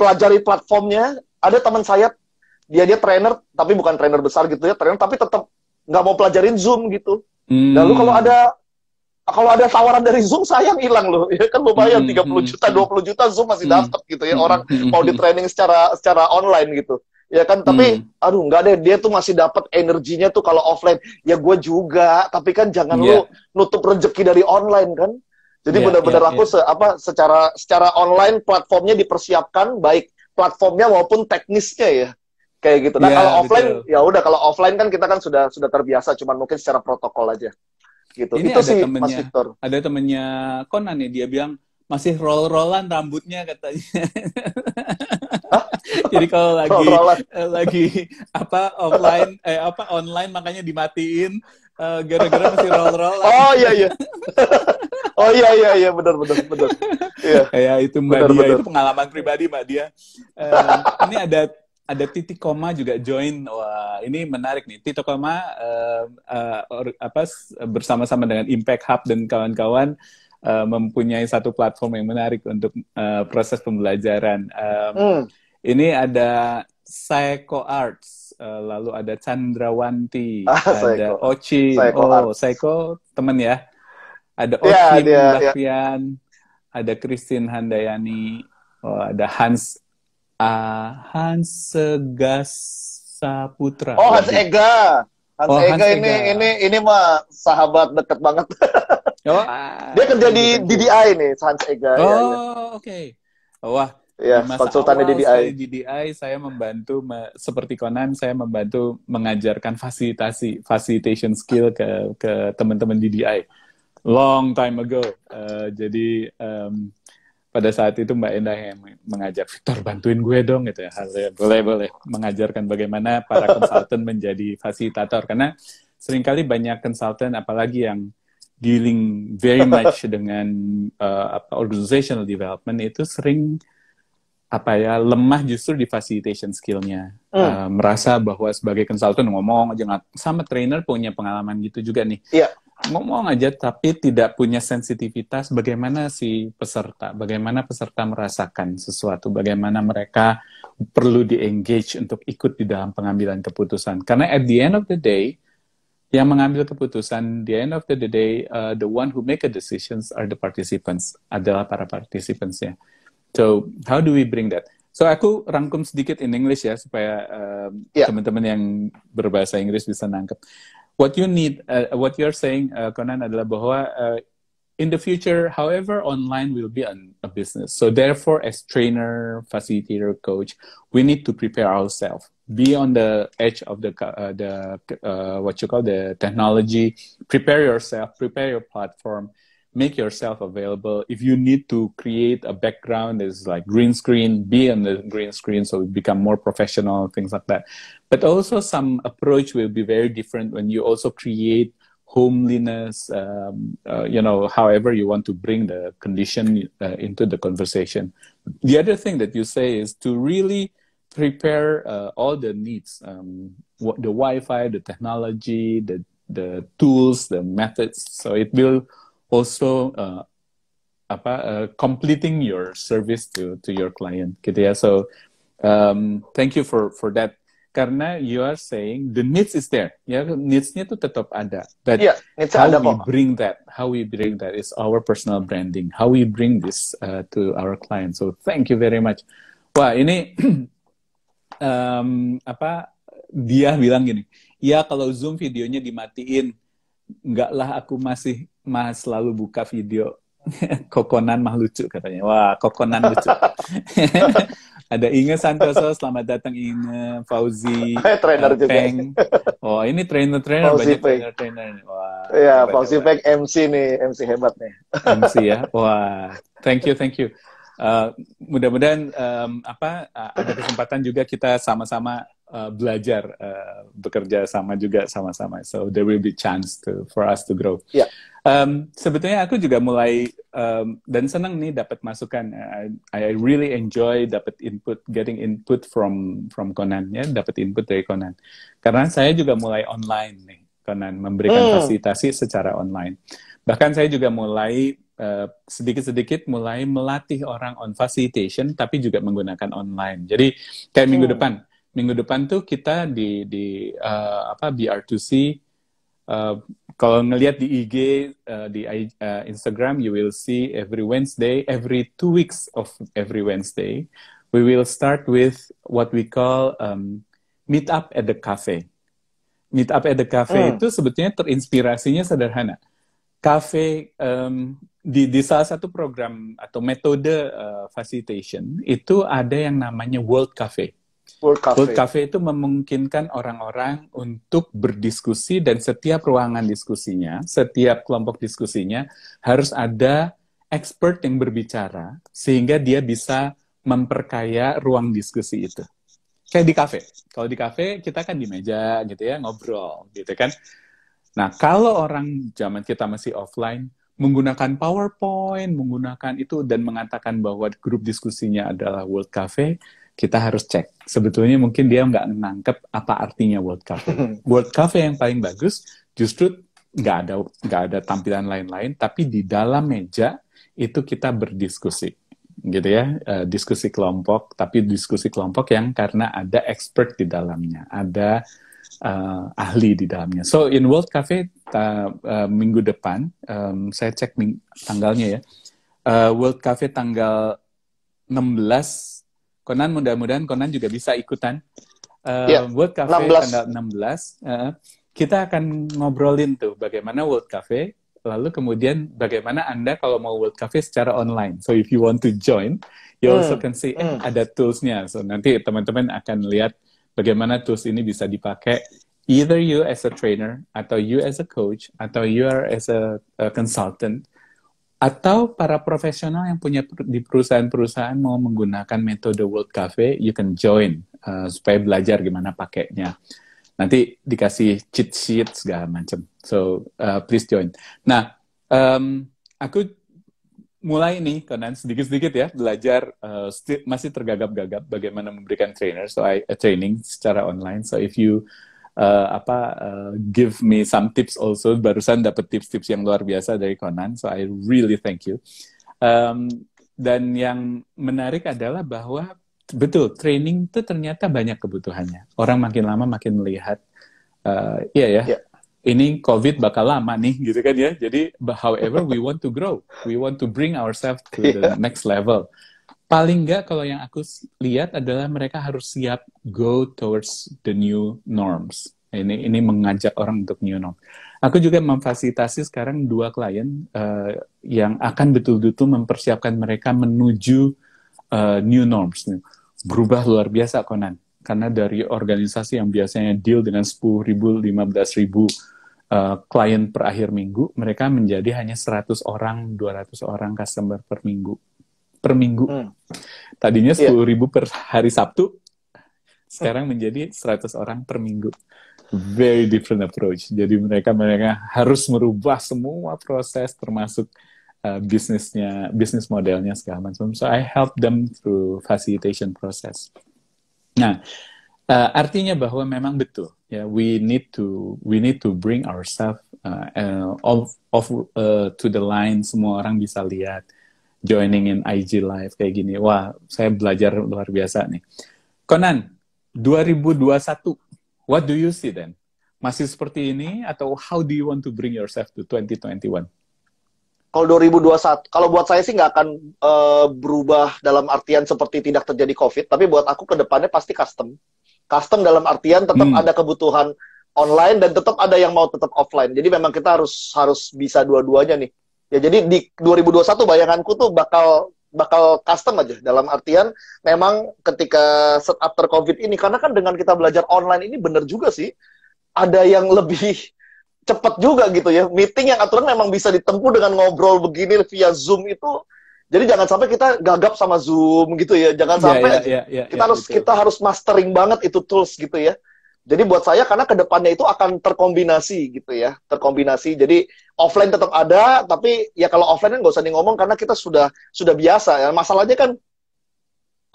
pelajari platformnya. Ada teman saya, dia trainer tapi bukan trainer besar gitu ya, trainer tapi tetap nggak mau pelajarin Zoom gitu. Lalu kalau ada tawaran dari Zoom, sayang hilang loh. Ya kan lumayan 30 juta, 20 juta Zoom masih dapat gitu ya. Orang mau di training secara online gitu. Ya kan, tapi aduh nggak deh, dia tuh masih dapat energinya tuh kalau offline. Ya gue juga, tapi kan jangan lu nutup rezeki dari online kan. Jadi benar-benar aku secara online platformnya dipersiapkan, baik platformnya maupun teknisnya ya. Kayak gitu. Nah, kalau offline ya udah, kalau offline kan kita kan sudah terbiasa, cuman mungkin secara protokol aja. Gitu. Ini itu sih temennya, Mas Victor. Ada temennya Conan nih, dia bilang masih roll-rollan rambutnya katanya. Jadi kalau lagi offline online makanya dimatiin gara-gara masih roll-rollan. Oh iya. Oh iya benar. Iya. Kayak itu Mbak Dia, itu pengalaman pribadi Mbak Dia. Ini ada Titik Koma juga join. Wah, ini menarik nih. Titik Koma bersama-sama dengan Impact Hub dan kawan-kawan mempunyai satu platform yang menarik untuk proses pembelajaran. Ini ada Psycho Arts, lalu ada Candrawanti, ada Oci. Psycho temen ya. Ada Ya, Okim dia ya. Bakrian, ada Christine Handayani, ada Hans Segasa Putra. Oh, Hans Waduh. Ega. Hans Oh, Ega Hans ini Ega. ini mah sahabat deket banget. Oh, Dia kerja thank di you, thank you. DDI nih, Hans Ega. Ya, ya. Oh, oke. Wah, Ya, di masa konsultannya awal DDI. sekali DDI, saya membantu, seperti Conan, saya membantu mengajarkan facilitation skill ke teman-teman DDI. Long time ago. Jadi, pada saat itu Mbak Endah yang mengajak, Victor bantuin gue dong, gitu ya. Boleh, mengajarkan bagaimana para konsultan menjadi fasilitator. Karena seringkali banyak konsultan, apalagi yang dealing very much dengan organizational development, itu sering lemah justru di facilitation skill-nya. Hmm, Merasa bahwa sebagai konsultan ngomong aja, sama trainer punya pengalaman gitu juga nih. iya. Ngomong aja tapi tidak punya sensitivitas bagaimana bagaimana peserta merasakan sesuatu, bagaimana mereka perlu di-engage untuk ikut di dalam pengambilan keputusan. Karena at the end of the day, yang mengambil keputusan, the end of the day, the one who make a decisions are the participants, adalah para participants-nya. So, how do we bring that? So, aku rangkum sedikit in English ya, supaya Iya. teman-teman yang berbahasa Inggris bisa nangkep. What you need, what you're saying, Conan, adalah bahwa in the future, however, online will be a business. So therefore, as trainer, facilitator, coach, we need to prepare ourselves. Be on the edge of the what you call the technology. Prepare yourself. Prepare your platform. Make yourself available. If you need to create a background that's like green screen, be on the green screen so you become more professional, things like that. But also some approach will be very different when you also create homeliness, however you want to bring the condition into the conversation. The other thing that you say is to really prepare all the needs, the Wi-Fi, the technology, the tools, the methods. So it will also completing your service to your client, gitu ya. So thank you for that. Karena you are saying the needs is there, ya, needs-nya itu tetap ada. But Iya, how ada we kok. bring that is our personal branding. How we bring this to our clients. So thank you very much. Wah, ini dia bilang gini, ya kalau Zoom videonya dimatiin, enggak lah, aku masih selalu buka video. Kokonan mah lucu katanya. Wah, Kokonan lucu. Ada Inge Santoso, selamat datang Inge, Fauzi, Trainer juga. Peng. Oh, ini trainer-trainer, Fauzi banyak Peng. trainer-trainer. Wah, Iya, Fauzi hebat-hebat. Peng MC nih, MC hebat nih. MC ya. Wah, thank you. Mudah-mudahan ada kesempatan juga kita sama-sama belajar, bekerja sama-sama. So there will be chance for us to grow. Iya. Sebetulnya aku juga mulai dan senang nih dapat masukan. I really enjoy getting input from Conan, ya, dapat input dari Conan. Karena saya juga mulai online nih, Conan, memberikan fasilitasi secara online. Bahkan saya juga mulai sedikit-sedikit mulai melatih orang on facilitation, tapi juga menggunakan online. Jadi kayak minggu depan tuh kita di BR2C. Kalau ngelihat di IG, di Instagram, you will see every 2 weeks of every Wednesday, we will start with what we call meet up at the cafe. Meet up at the cafe itu sebetulnya terinspirasinya sederhana. Cafe di salah satu program atau metode facilitation itu ada yang namanya World Cafe. World Cafe itu memungkinkan orang-orang untuk berdiskusi, dan setiap ruangan diskusinya, setiap kelompok diskusinya harus ada expert yang berbicara sehingga dia bisa memperkaya ruang diskusi itu. Kayak di kafe. Kalau di kafe kita kan di meja gitu ya, ngobrol gitu kan. Nah, kalau orang zaman kita masih offline menggunakan PowerPoint, menggunakan itu dan mengatakan bahwa grup diskusinya adalah World Cafe, kita harus cek. Sebetulnya mungkin dia nggak nangkep apa artinya World Cafe. World Cafe yang paling bagus justru nggak ada tampilan lain-lain, tapi di dalam meja itu kita berdiskusi, gitu ya, diskusi kelompok, tapi diskusi kelompok yang karena ada expert di dalamnya, ada ahli di dalamnya. So in World Cafe minggu depan, saya cek tanggalnya ya, World Cafe tanggal 16, Conan mudah-mudahan Conan juga bisa ikutan. World Cafe 16. tanggal 16, kita akan ngobrolin tuh bagaimana World Cafe, lalu kemudian bagaimana Anda kalau mau World Cafe secara online. So if you want to join, you also can see ada toolsnya. So nanti teman-teman akan lihat bagaimana tools ini bisa dipakai either you as a trainer, atau you as a coach, atau you are as a consultant, atau para profesional yang punya di perusahaan-perusahaan mau menggunakan metode World Cafe, you can join supaya belajar gimana pakainya. Nanti dikasih cheat sheet segala macam. So please join. Nah, aku mulai nih, Conan, sedikit-sedikit ya belajar, masih tergagap-gagap bagaimana memberikan training secara online. So if you give me some tips also, barusan dapat tips-tips yang luar biasa dari Conan, so I really thank you. Dan yang menarik adalah bahwa betul, training itu ternyata banyak kebutuhannya. Orang makin lama makin melihat, ini COVID bakal lama nih, gitu kan ya. Jadi, however, we want to grow. We want to bring ourselves to the next level. Paling nggak kalau yang aku lihat adalah mereka harus siap go towards the new norms. Ini mengajak orang untuk new norm. Aku juga memfasilitasi sekarang 2 klien yang akan betul-betul mempersiapkan mereka menuju new norms. Berubah luar biasa, Conan. Karena dari organisasi yang biasanya deal dengan 10.000, 15.000 klien per akhir minggu, mereka menjadi hanya 100 orang, 200 orang customer per minggu. Tadinya 10.000 per hari Sabtu, sekarang menjadi 100 orang per minggu. Very different approach. Jadi mereka harus merubah semua proses, termasuk bisnis modelnya segala macam. So I help them through facilitation process. Nah, artinya bahwa memang betul ya, we need to bring ourselves to the line, semua orang bisa lihat. Joining in IG Live kayak gini. Wah, saya belajar luar biasa nih. Conan, 2021, what do you see then? Masih seperti ini atau how do you want to bring yourself to 2021? Kalau 2021, kalau buat saya sih nggak akan berubah dalam artian seperti tidak terjadi COVID, tapi buat aku ke depannya pasti custom. Custom dalam artian tetap ada kebutuhan online dan tetap ada yang mau tetap offline. Jadi memang kita harus bisa dua-duanya nih. Ya, jadi di 2021 bayanganku tuh bakal custom aja. Dalam artian memang ketika after COVID ini, karena kan dengan kita belajar online ini bener juga sih, ada yang lebih cepat juga gitu ya. Meeting yang aturan memang bisa ditempuh dengan ngobrol begini via Zoom itu. Jadi jangan sampai kita gagap sama Zoom gitu ya. Jangan sampai kita harus mastering banget itu tools gitu ya. Jadi buat saya, karena kedepannya itu akan terkombinasi gitu ya, terkombinasi. Jadi offline tetap ada, tapi ya kalau offline kan nggak usah ngomong karena kita sudah biasa ya. Masalahnya kan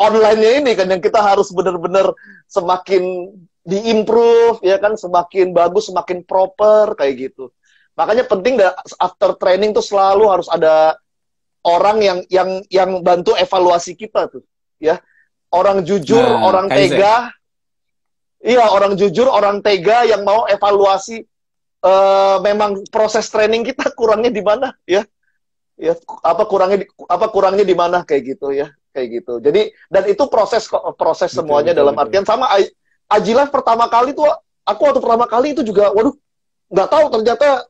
online-nya ini kan yang kita harus benar-benar semakin diimprove ya kan, semakin bagus, semakin proper kayak gitu. Makanya penting after training tuh selalu harus ada orang yang bantu evaluasi kita tuh ya. Orang jujur, orang tega. Iya, orang jujur, orang tega yang mau evaluasi memang proses training kita kurangnya di mana ya. Ya, apa kurangnya di mana kayak gitu ya, kayak gitu. Jadi dan itu proses semuanya dalam artian sama Ajilah pertama kali tuh waktu pertama kali itu juga waduh nggak tahu ternyata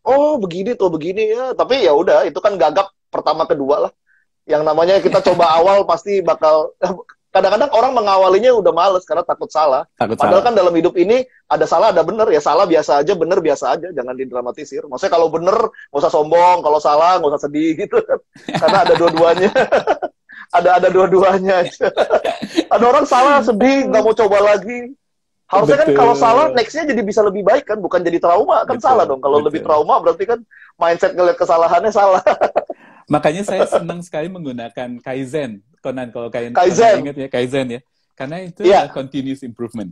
begini ya, tapi ya udah itu kan gagap pertama kedua lah. Yang namanya kita coba awal pasti bakal kadang-kadang orang mengawalinya udah males karena takut salah. Padahal kan dalam hidup ini ada salah, ada benar. Ya salah biasa aja, benar biasa aja. Jangan didramatisir. Maksudnya kalau benar, nggak usah sombong. Kalau salah, nggak usah sedih gitu. Karena ada dua-duanya. ada dua-duanya aja. Ada orang salah, sedih, nggak mau coba lagi. Harusnya kan kalau salah, next-nya jadi bisa lebih baik kan. Bukan jadi trauma, kan salah dong. Kalau lebih trauma berarti kan mindset ngeliat kesalahannya salah. Makanya saya senang sekali menggunakan Kaizen. Conan, kalau Kaizen ingat ya, Kaizen ya. Karena itu continuous improvement.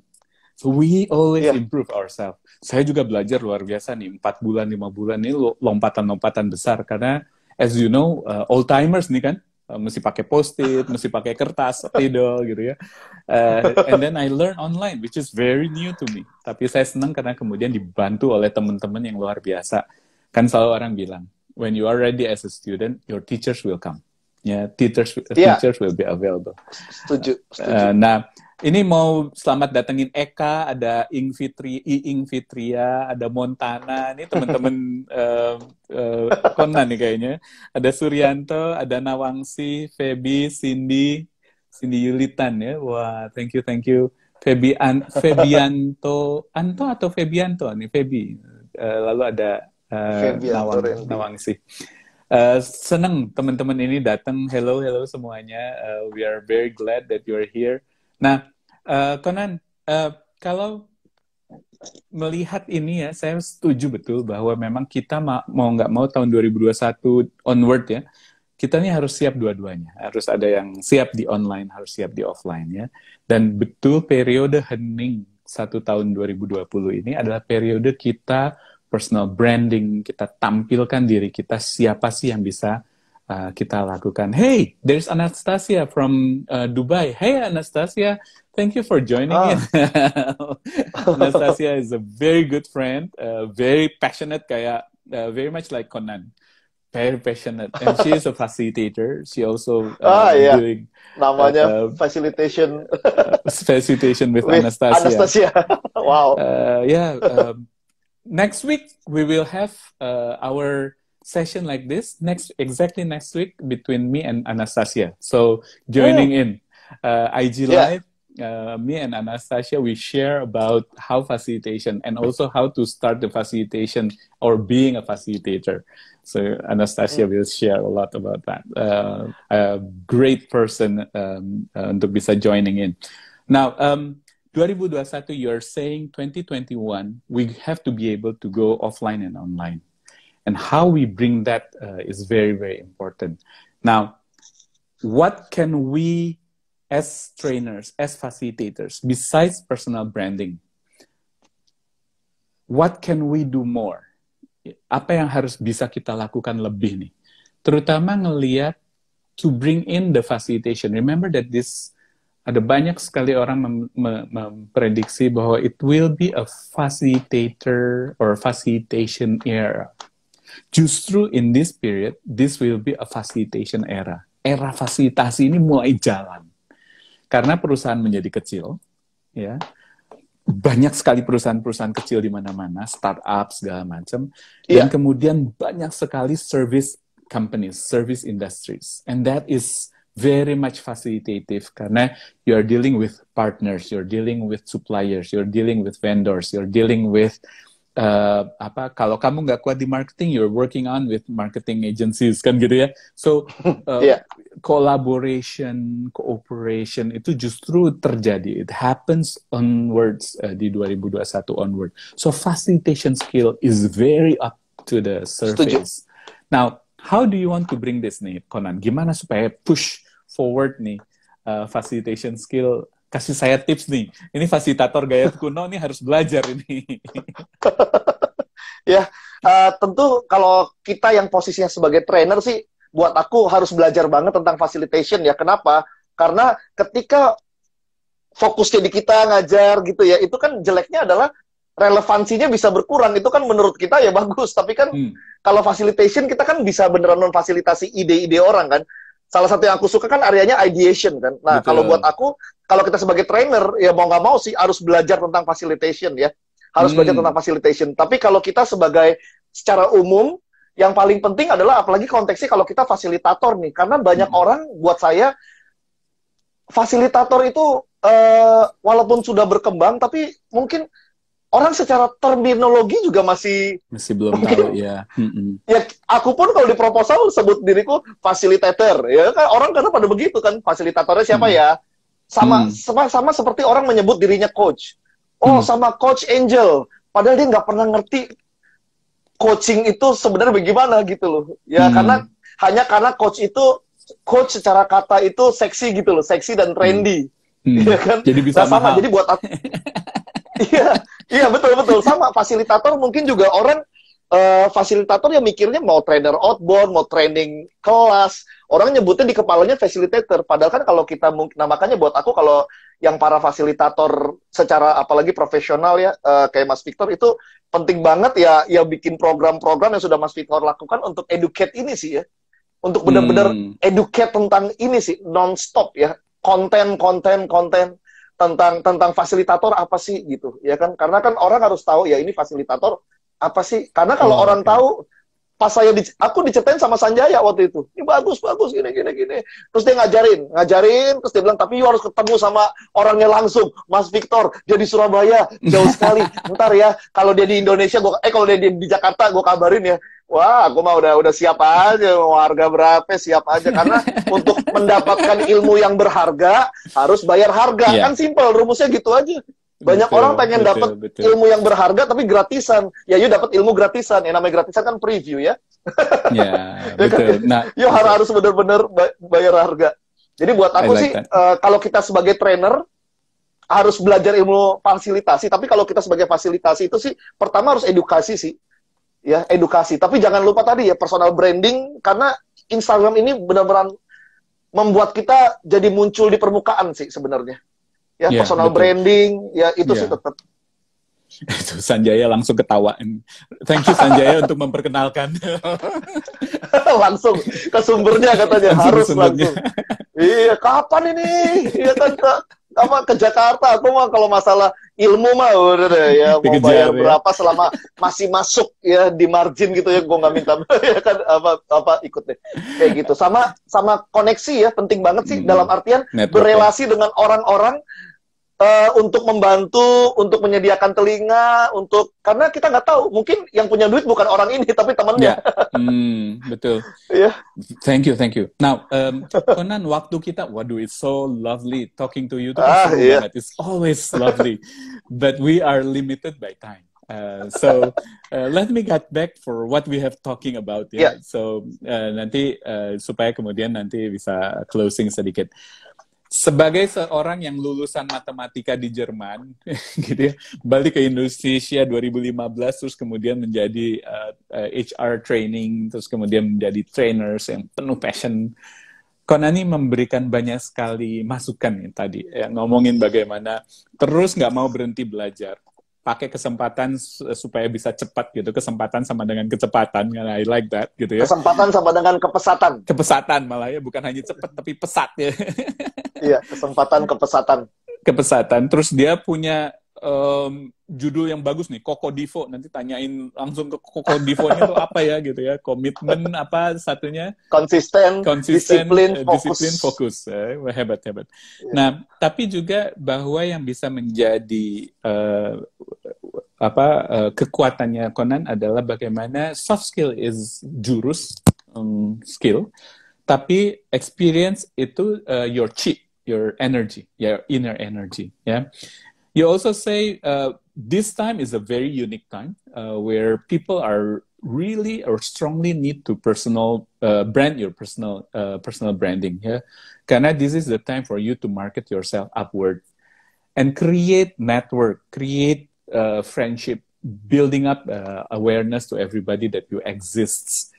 So we always improve ourselves. Saya juga belajar luar biasa nih, 4 bulan, 5 bulan ini lompatan-lompatan besar. Karena as you know, old-timers nih kan, mesti pakai post-it, mesti pakai kertas, spidol gitu ya. And then I learn online, which is very new to me. Tapi saya senang karena kemudian dibantu oleh teman-teman yang luar biasa. Kan selalu orang bilang, when you are ready as a student, your teachers will come. Ya, Iya, teachers will be available. setuju, setuju. Nah, ini mau selamat datengin Eka, ada Iing Fitria, ada Montana, ini teman-teman Conan nih kayaknya. Ada Suryanto, ada Nawangsi, Feby, Cindy Yulitan ya. Wah, thank you. Febianto, Anto atau Febianto nih, Feby. Lalu ada Febianto Randy. Nawangsi. Senang teman-teman ini datang. Hello semuanya. We are very glad that you are here. Nah, Conan, kalau melihat ini ya, saya setuju betul bahwa memang kita mau nggak mau tahun 2021 onward ya, kita ini harus siap dua-duanya. Harus ada yang siap di online, harus siap di offline ya. Dan betul periode hening 1 tahun 2020 ini adalah periode kita personal branding, kita tampilkan diri kita, siapa sih yang bisa kita lakukan. Hey, there's Anastasia from Dubai. Hey Anastasia, thank you for joining in. Anastasia is a very good friend, very passionate, kayak very much like Conan. Very passionate, and she is a facilitator. She also doing namanya facilitation with Anastasia. Anastasia, wow. Next week we will have our session like this. Exactly next week between me and Anastasia. So joining in IG Live. Me and Anastasia, we share about how facilitation and also how to start the facilitation or being a facilitator. So Anastasia will share a lot about that. A great person untuk bisa joining in. Now, 2021, you're saying 2021, we have to be able to go offline and online. And how we bring that is very, very important. Now, what can we as trainers, as facilitators, besides personal branding, what can we do more? Apa yang harus bisa kita lakukan lebih nih? Terutama ngelihat to bring in the facilitation. Remember that ada banyak sekali orang memprediksi bahwa it will be a facilitator or facilitation era. Justru in this period, this will be a facilitation era. Era fasilitasi ini mulai jalan. Karena perusahaan menjadi kecil, ya, banyak sekali perusahaan-perusahaan kecil di mana-mana, startup segala macam, dan kemudian banyak sekali service companies, service industries, and that is very much facilitative karena you are dealing with partners, you're dealing with suppliers, you're dealing with vendors, you're dealing with kalau kamu nggak kuat di marketing, you're working on with marketing agencies, kan gitu ya. So collaboration, cooperation itu justru terjadi. It happens onwards di 2021 onward. So facilitation skill is very up to the surface. Now, how do you want to bring this nih, Conan? Gimana supaya push forward nih facilitation skill? Kasih saya tips nih. Ini fasilitator gaya kuno nih harus belajar ini. Tentu kalau kita yang posisinya sebagai trainer sih, buat aku harus belajar banget tentang facilitation ya. Kenapa? Karena ketika fokusnya di kita ngajar gitu ya, itu kan jeleknya adalah relevansinya bisa berkurang. Itu kan menurut kita ya bagus, tapi kan kalau facilitation kita kan bisa beneran memfasilitasi ide-ide orang kan. Salah satu yang aku suka kan areanya ideation kan. Nah, kalau buat aku, kalau kita sebagai trainer, ya mau nggak mau sih harus belajar tentang facilitation ya. Harus belajar tentang facilitation. Tapi kalau kita sebagai secara umum, yang paling penting adalah apalagi konteksnya kalau kita fasilitator nih. Karena banyak orang, buat saya, fasilitator itu walaupun sudah berkembang, tapi mungkin orang secara terminologi juga masih belum tahu ya. Ya aku pun kalau di proposal sebut diriku fasilitator ya kan, orang karena pada begitu kan, fasilitatornya siapa ya, sama seperti orang menyebut dirinya coach. Sama coach Angel, padahal dia nggak pernah ngerti coaching itu sebenarnya bagaimana gitu loh ya. Karena coach itu, coach secara kata itu seksi gitu loh, seksi dan trendy ya kan. Jadi bisa sama, jadi buat aku Iya betul sama fasilitator mungkin juga orang fasilitator yang mikirnya mau trainer outbound, mau training kelas. Orang nyebutnya di kepalanya facilitator. Padahal kan kalau kita mungkin, nah makanya buat aku kalau yang para fasilitator secara apalagi profesional ya, kayak Mas Victor itu penting banget ya, ya bikin program-program yang sudah Mas Victor lakukan untuk educate ini sih ya. Untuk benar-benar educate tentang ini sih, non-stop ya. Konten tentang fasilitator apa sih gitu ya kan, karena kan orang harus tahu ya ini fasilitator apa sih, karena kalau orang tahu, pas aku diceritain sama Sanjaya waktu itu, ini bagus gini, terus dia ngajarin, terus dia bilang tapi you harus ketemu sama orangnya langsung, Mas Victor dia di Surabaya jauh sekali, ntar ya kalau dia di Indonesia kalau dia di Jakarta gue kabarin ya. Wah, aku mah udah siap aja, mau harga berapa siap aja, karena untuk mendapatkan ilmu yang berharga harus bayar harga, kan simpel rumusnya gitu aja. Banyak orang pengen dapat ilmu yang berharga tapi gratisan, ya yuk dapat ilmu gratisan, yang namanya gratisan kan preview ya. Ya, betul. Nah, yuk harus benar-benar bayar harga. Jadi buat aku sih, kalau kita sebagai trainer harus belajar ilmu fasilitasi, tapi kalau kita sebagai fasilitasi itu sih pertama harus edukasi sih. Ya, edukasi. Tapi jangan lupa tadi ya, personal branding, karena Instagram ini benar-benar membuat kita jadi muncul di permukaan sih sebenarnya. Ya, personal branding, ya itu sih tetap. Itu Sanjaya langsung ketawain. Thank you Sanjaya untuk memperkenalkan. Langsung ke sumbernya katanya, harus langsung. Iya, kapan ini? Iya kan, ke Jakarta, aku mah kalau masalah ilmu mah udah deh ya, mau bayar berapa selama masih masuk ya di margin gitu ya, gue nggak minta ya kan, apa ikut deh kayak gitu. Sama koneksi ya, penting banget sih, dalam artian berrelasi dengan orang-orang, untuk membantu, untuk menyediakan telinga, karena kita nggak tahu, mungkin yang punya duit bukan orang ini tapi temannya. Betul. Thank you. Now, Conan, waktu kita, waduh, it's so lovely talking to you. It's always lovely, but we are limited by time. So let me get back for what we have talking about. So nanti supaya kemudian nanti bisa closing sedikit. Sebagai seorang yang lulusan matematika di Jerman, gitu ya, balik ke Indonesia 2015, terus kemudian menjadi HR training, terus kemudian menjadi trainers yang penuh passion. Konani memberikan banyak sekali masukan nih tadi, ya, ngomongin bagaimana terus nggak mau berhenti belajar. Pakai kesempatan supaya bisa cepat gitu. Kesempatan sama dengan kecepatan, I like that gitu ya. Kesempatan sama dengan kepesatan. Kepesatan malah ya, bukan hanya cepat tapi pesat ya. Iya, kesempatan kepesatan. Terus dia punya judul yang bagus nih, Koko Divo. Nanti tanyain langsung ke Koko Divo-nya itu apa ya gitu ya. Komitmen apa satunya? Konsisten, disiplin, fokus. Hebat. Yeah. Nah, tapi juga bahwa yang bisa menjadi kekuatannya Conan adalah bagaimana soft skill is jurus skill, tapi experience itu your chi, your energy, your inner energy. Yeah. You also say this time is a very unique time where people are really or strongly need to brand your personal branding. Yeah, karena this is the time for you to market yourself upward and create network, create friendship, building up awareness to everybody that you exist.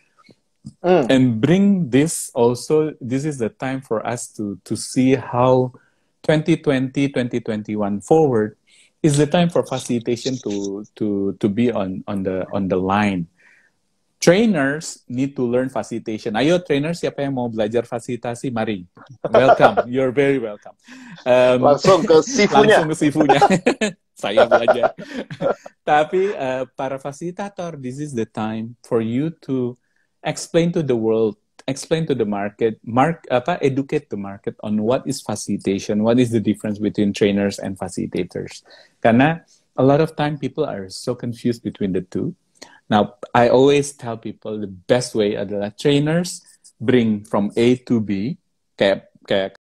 And bring this also. This is the time for us to see how 2020, 2021 forward is the time for facilitation to be on the line. Trainers need to learn facilitation. Ayo trainers, siapa yang mau belajar fasilitasi? Mari. Welcome. You're very welcome. Langsung ke sifunya. Saya belajar. Tapi para fasilitator, this is the time for you to explain to the world, explain to the market, educate the market on what is facilitation, what is the difference between trainers and facilitators. Karena a lot of time people are so confused between the two. Now, I always tell people the best way adalah trainers bring from A to B, kayak